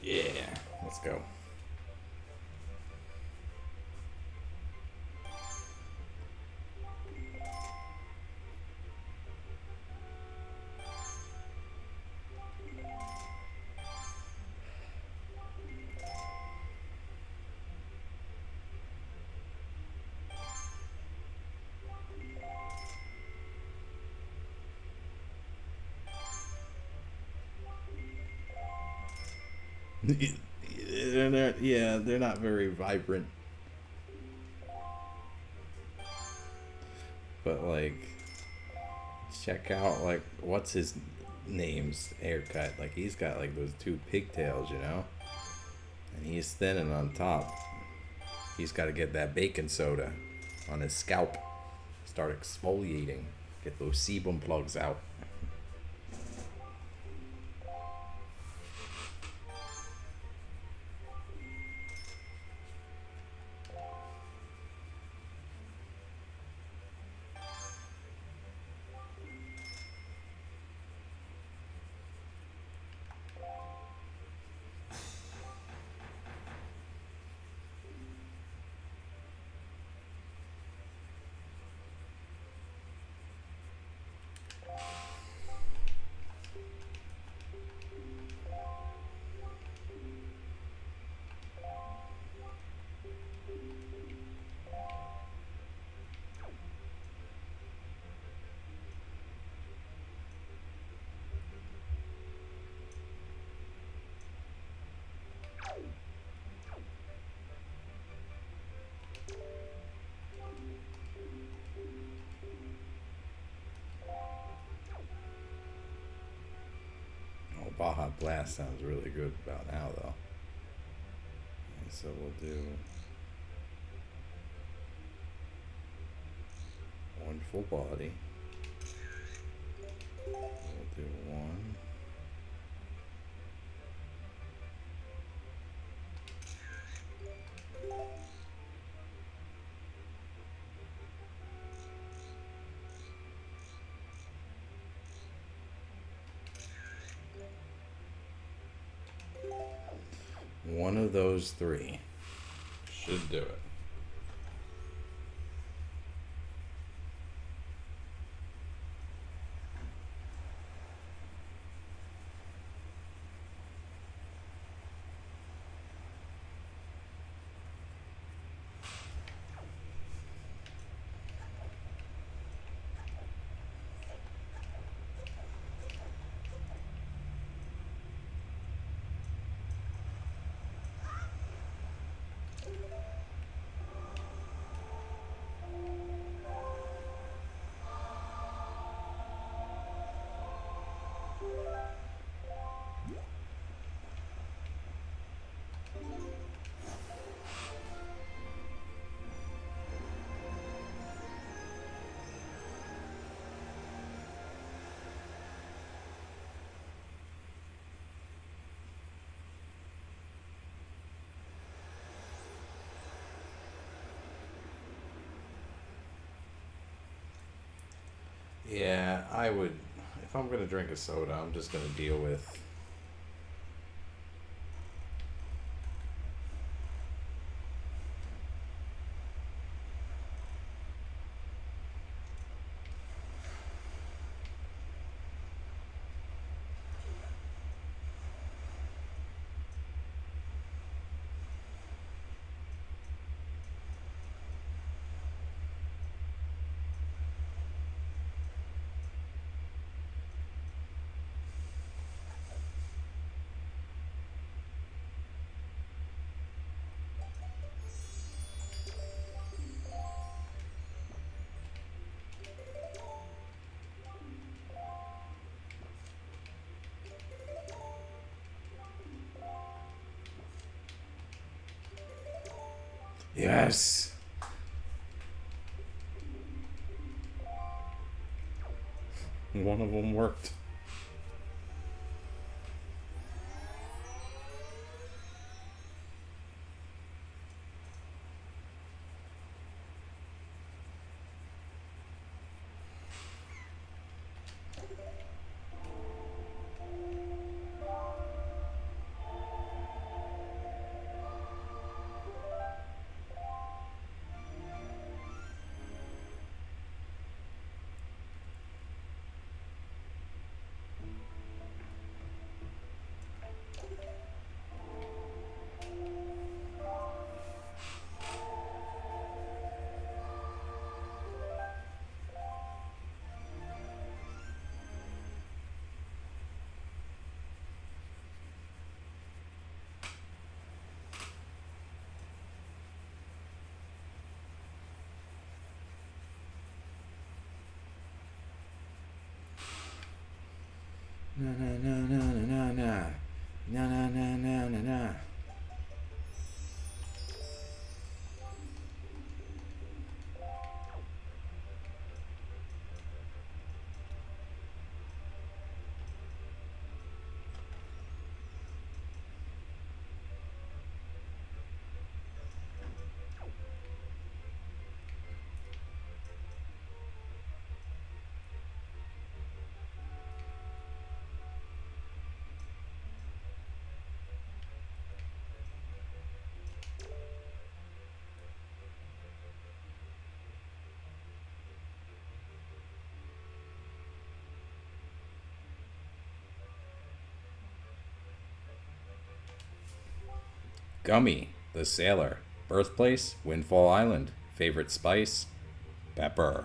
Yeah, let's go. They're not very vibrant. But like, check out like what's his name's haircut. Like he's got like those 2 pigtails, you know, and he's thin and on top. He's got to get that baking soda on his scalp. Start exfoliating. Get those sebum plugs out. Baja Blast sounds really good about now, though. And so we'll do one full body. We'll do one. One of those three should do it. Yeah, I would. If I'm going to drink a soda, I'm just going to deal with. Yes. One of them worked. Na na na na na na na na na na na na. Gummy, the sailor. Birthplace, Windfall Island. Favorite spice, pepper.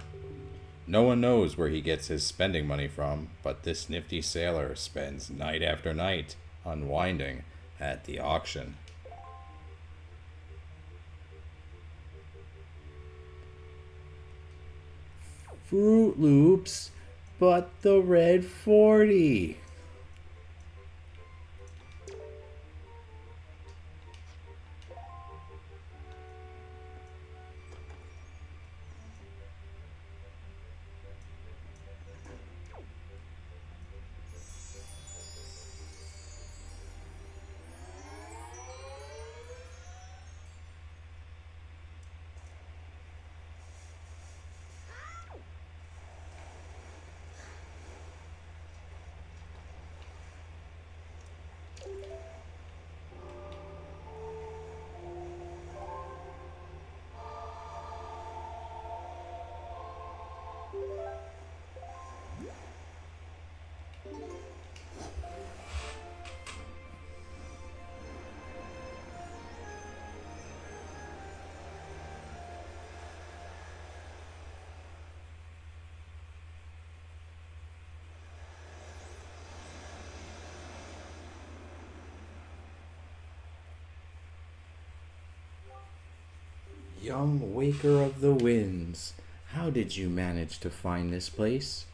No one knows where he gets his spending money from, but this nifty sailor spends night after night unwinding at the auction. Fruit Loops, but the red 40. Young Waker of the Winds, how did you manage to find this place?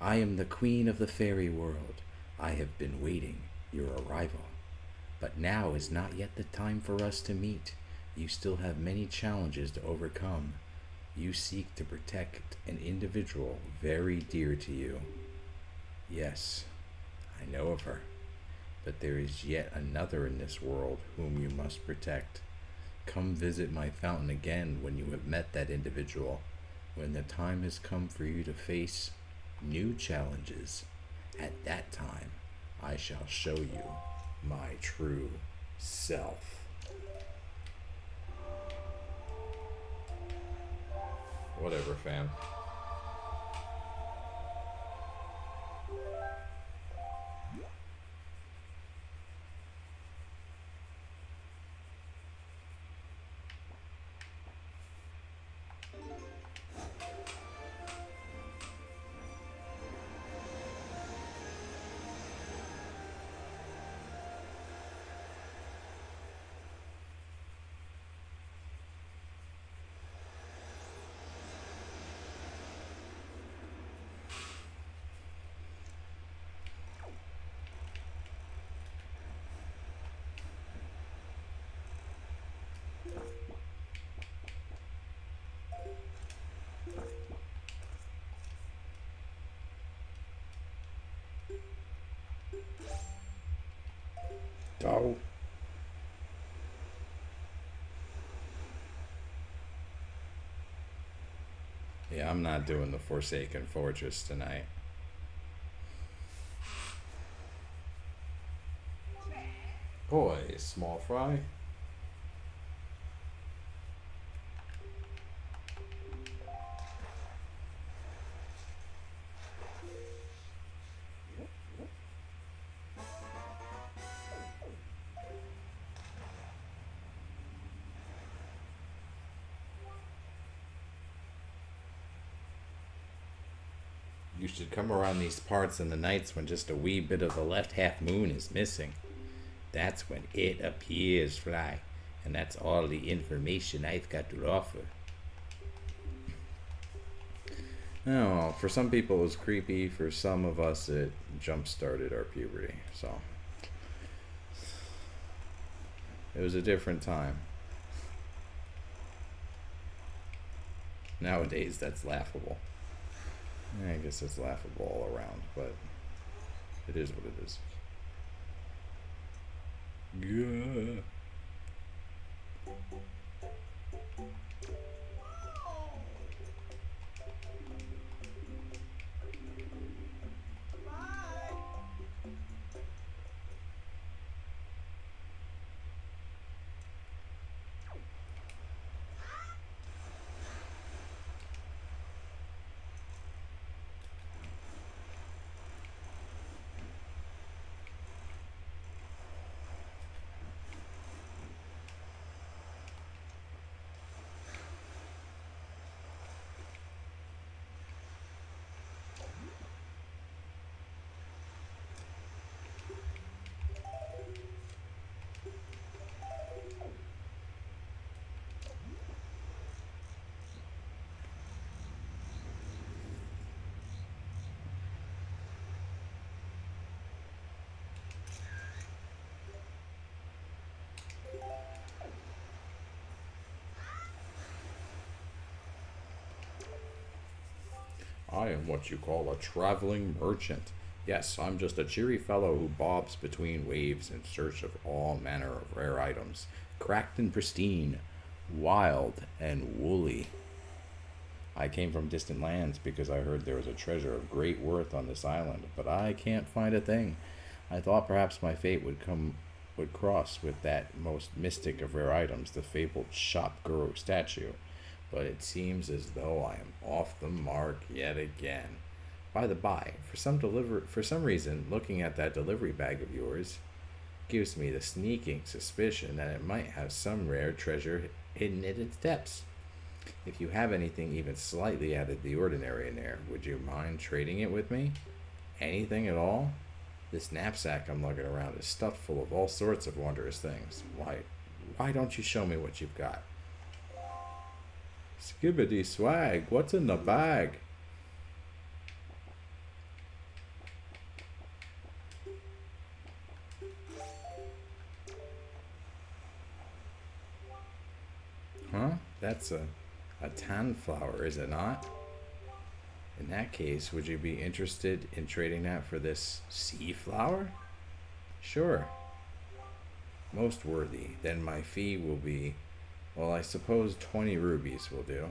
I am the Queen of the Fairy World. I have been waiting your arrival. But now is not yet the time for us to meet. You still have many challenges to overcome. You seek to protect an individual very dear to you. Yes, I know of her. But there is yet another in this world whom you must protect. Come visit my fountain again when you have met that individual, when the time has come for you to face new challenges. At that time, I shall show you my true self. Whatever, fam. Oh. Yeah, I'm not doing the Forsaken Fortress tonight. Boy, small fry. You should come around these parts in the nights when just a wee bit of the left half moon is missing. That's when it appears, Fly. And that's all the information I've got to offer. Oh, for some people it was creepy. For some of us it jump-started our puberty. So it was a different time. Nowadays that's laughable. I guess it's laughable all around, but it is what it is. Yeah. I am what you call a traveling merchant. Yes, I'm just a cheery fellow who bobs between waves in search of all manner of rare items, cracked and pristine, wild and woolly. I came from distant lands because I heard there was a treasure of great worth on this island, but I can't find a thing. I thought perhaps my fate would cross with that most mystic of rare items, the fabled shop guru statue. But it seems as though I am off the mark yet again. By the by, for some reason, looking at that delivery bag of yours gives me the sneaking suspicion that it might have some rare treasure hidden in its depths. If you have anything even slightly out of the ordinary in there, would you mind trading it with me? Anything at all? This knapsack I'm lugging around is stuffed full of all sorts of wondrous things. Why don't you show me what you've got? Skibbity swag, what's in the bag? Huh? That's a tan flower, is it not? In that case, would you be interested in trading that for this sea flower? Sure. Most worthy. Then my fee will be, well, I suppose 20 rubies will do.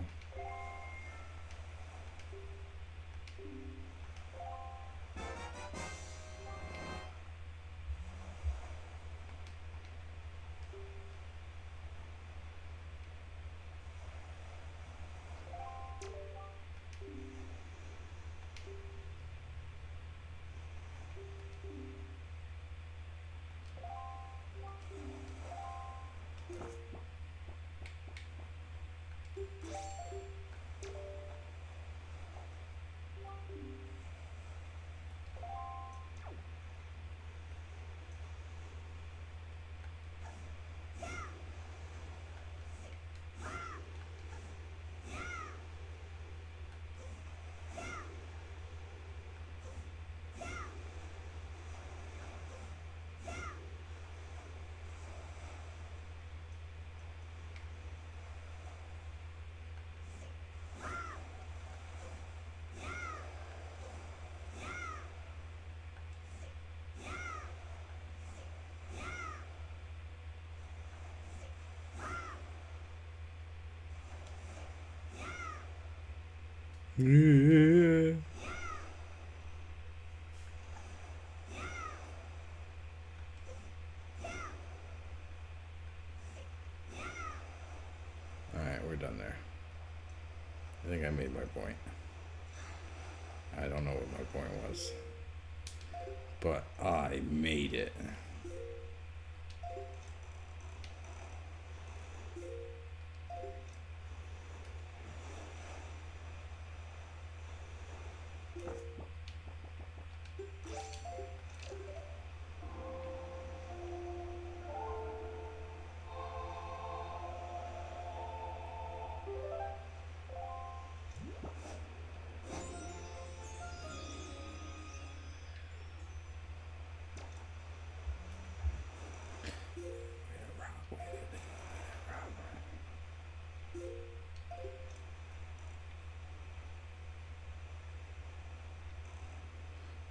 Yeah. Alright, we're done there. I think I made my point. I don't know what my point was, but I made it.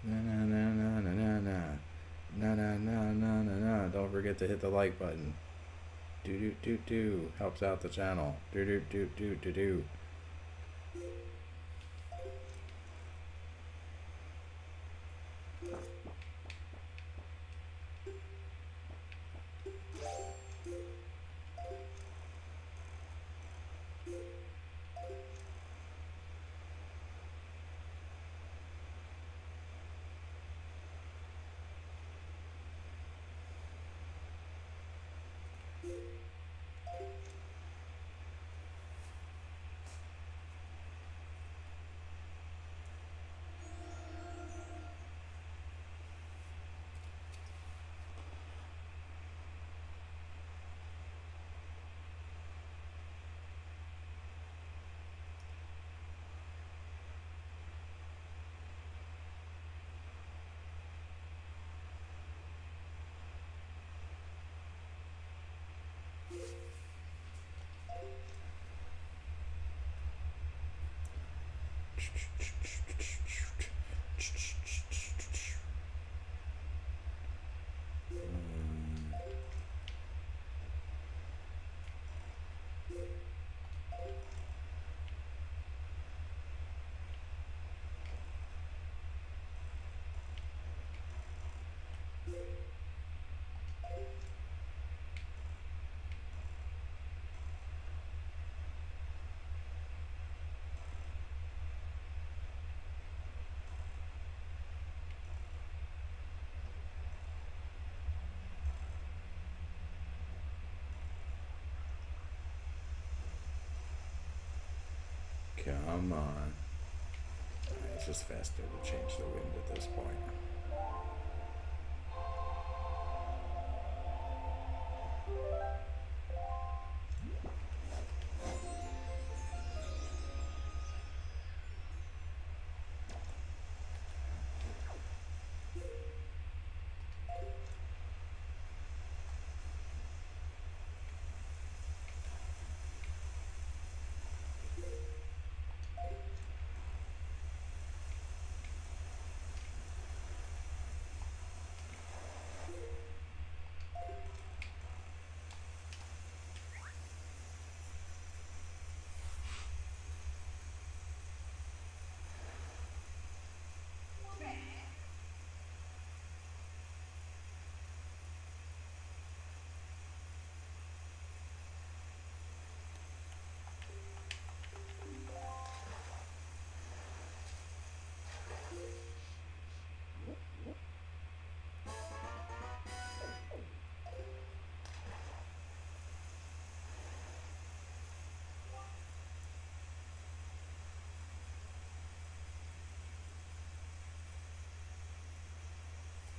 Na na na na na na na na na na na na na. Don't forget to hit the like button. Do do do do helps out the channel. Do do do do do do. Come on. It's just faster to change the wind at this point.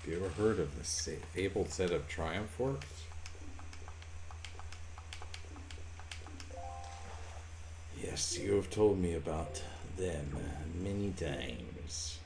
Have you ever heard of the fabled set of Triumph Forks? Yes, you have told me about them many times.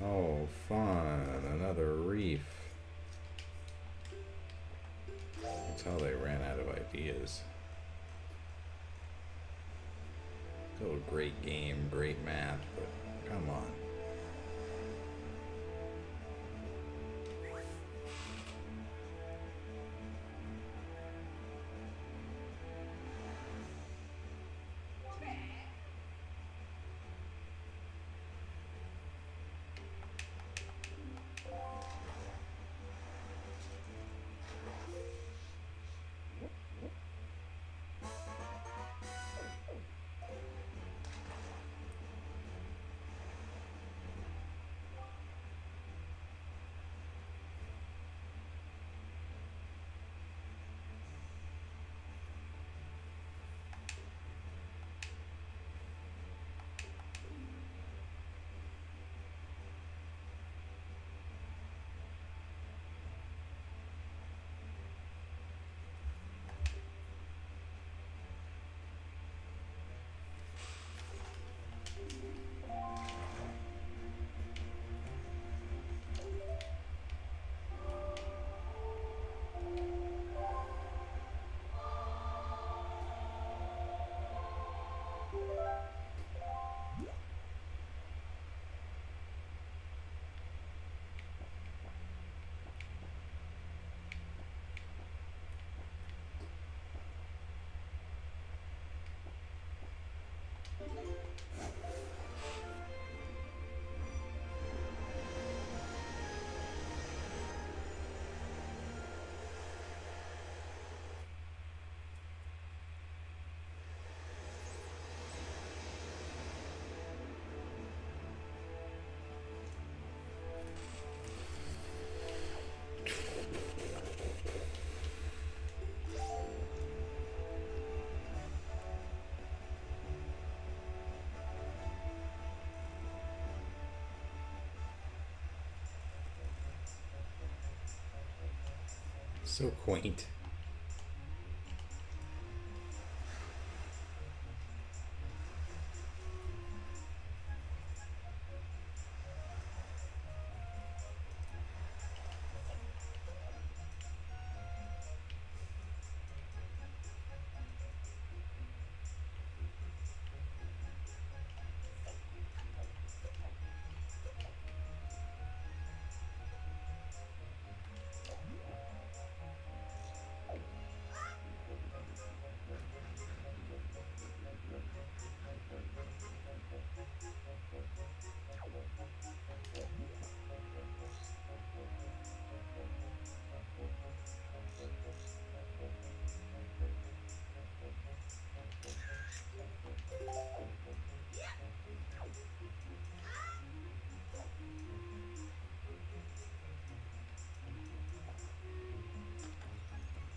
Oh, fun. Another reef. That's how they ran out of ideas. Oh, great game, great map, but come on. So quaint.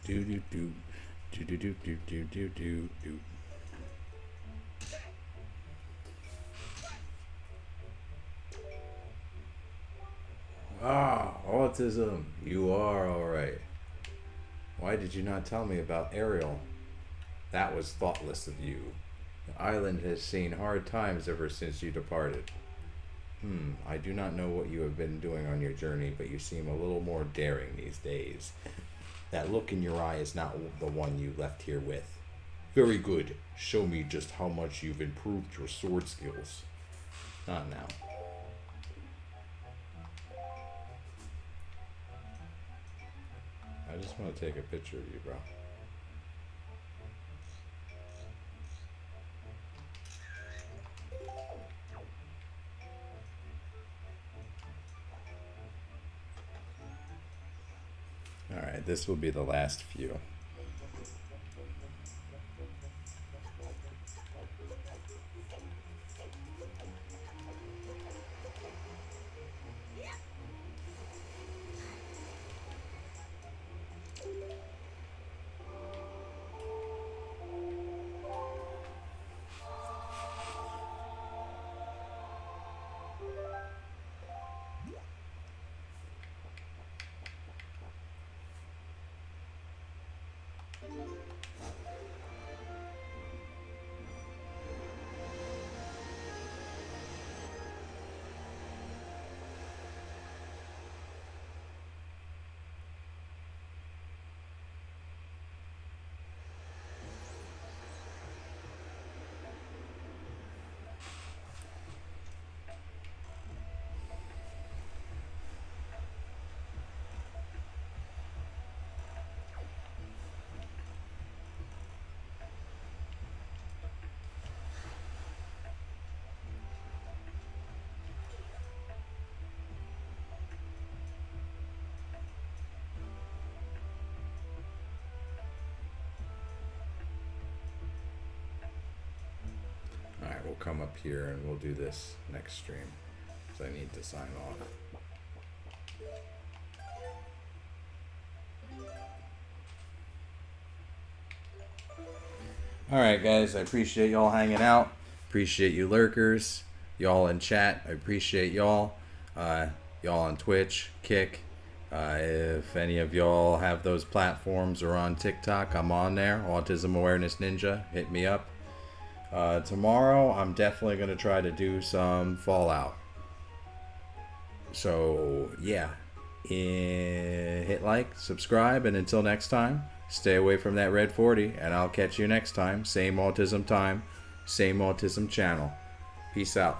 Do do do do do do do do do do do. Ah, autism. You are alright. Why did you not tell me about Ariel? That was thoughtless of you. The island has seen hard times ever since you departed. I do not know what you have been doing on your journey, but you seem a little more daring these days. That look in your eye is not the one you left here with. Very good. Show me just how much you've improved your sword skills. Not now. I just want to take a picture of you, bro. Alright, this will be the last few. Alright, we'll come up here and we'll do this next stream, because I need to sign off. Alright guys, I appreciate y'all hanging out. Appreciate you lurkers. Y'all in chat, I appreciate y'all. Y'all on Twitch, Kick. If any of y'all have those platforms or on TikTok, I'm on there. Autism Awareness Ninja, hit me up. Tomorrow, I'm definitely going to try to do some Fallout. So, yeah. Hit like, subscribe, and until next time, stay away from that red 40, and I'll catch you next time. Same autism channel. Peace out.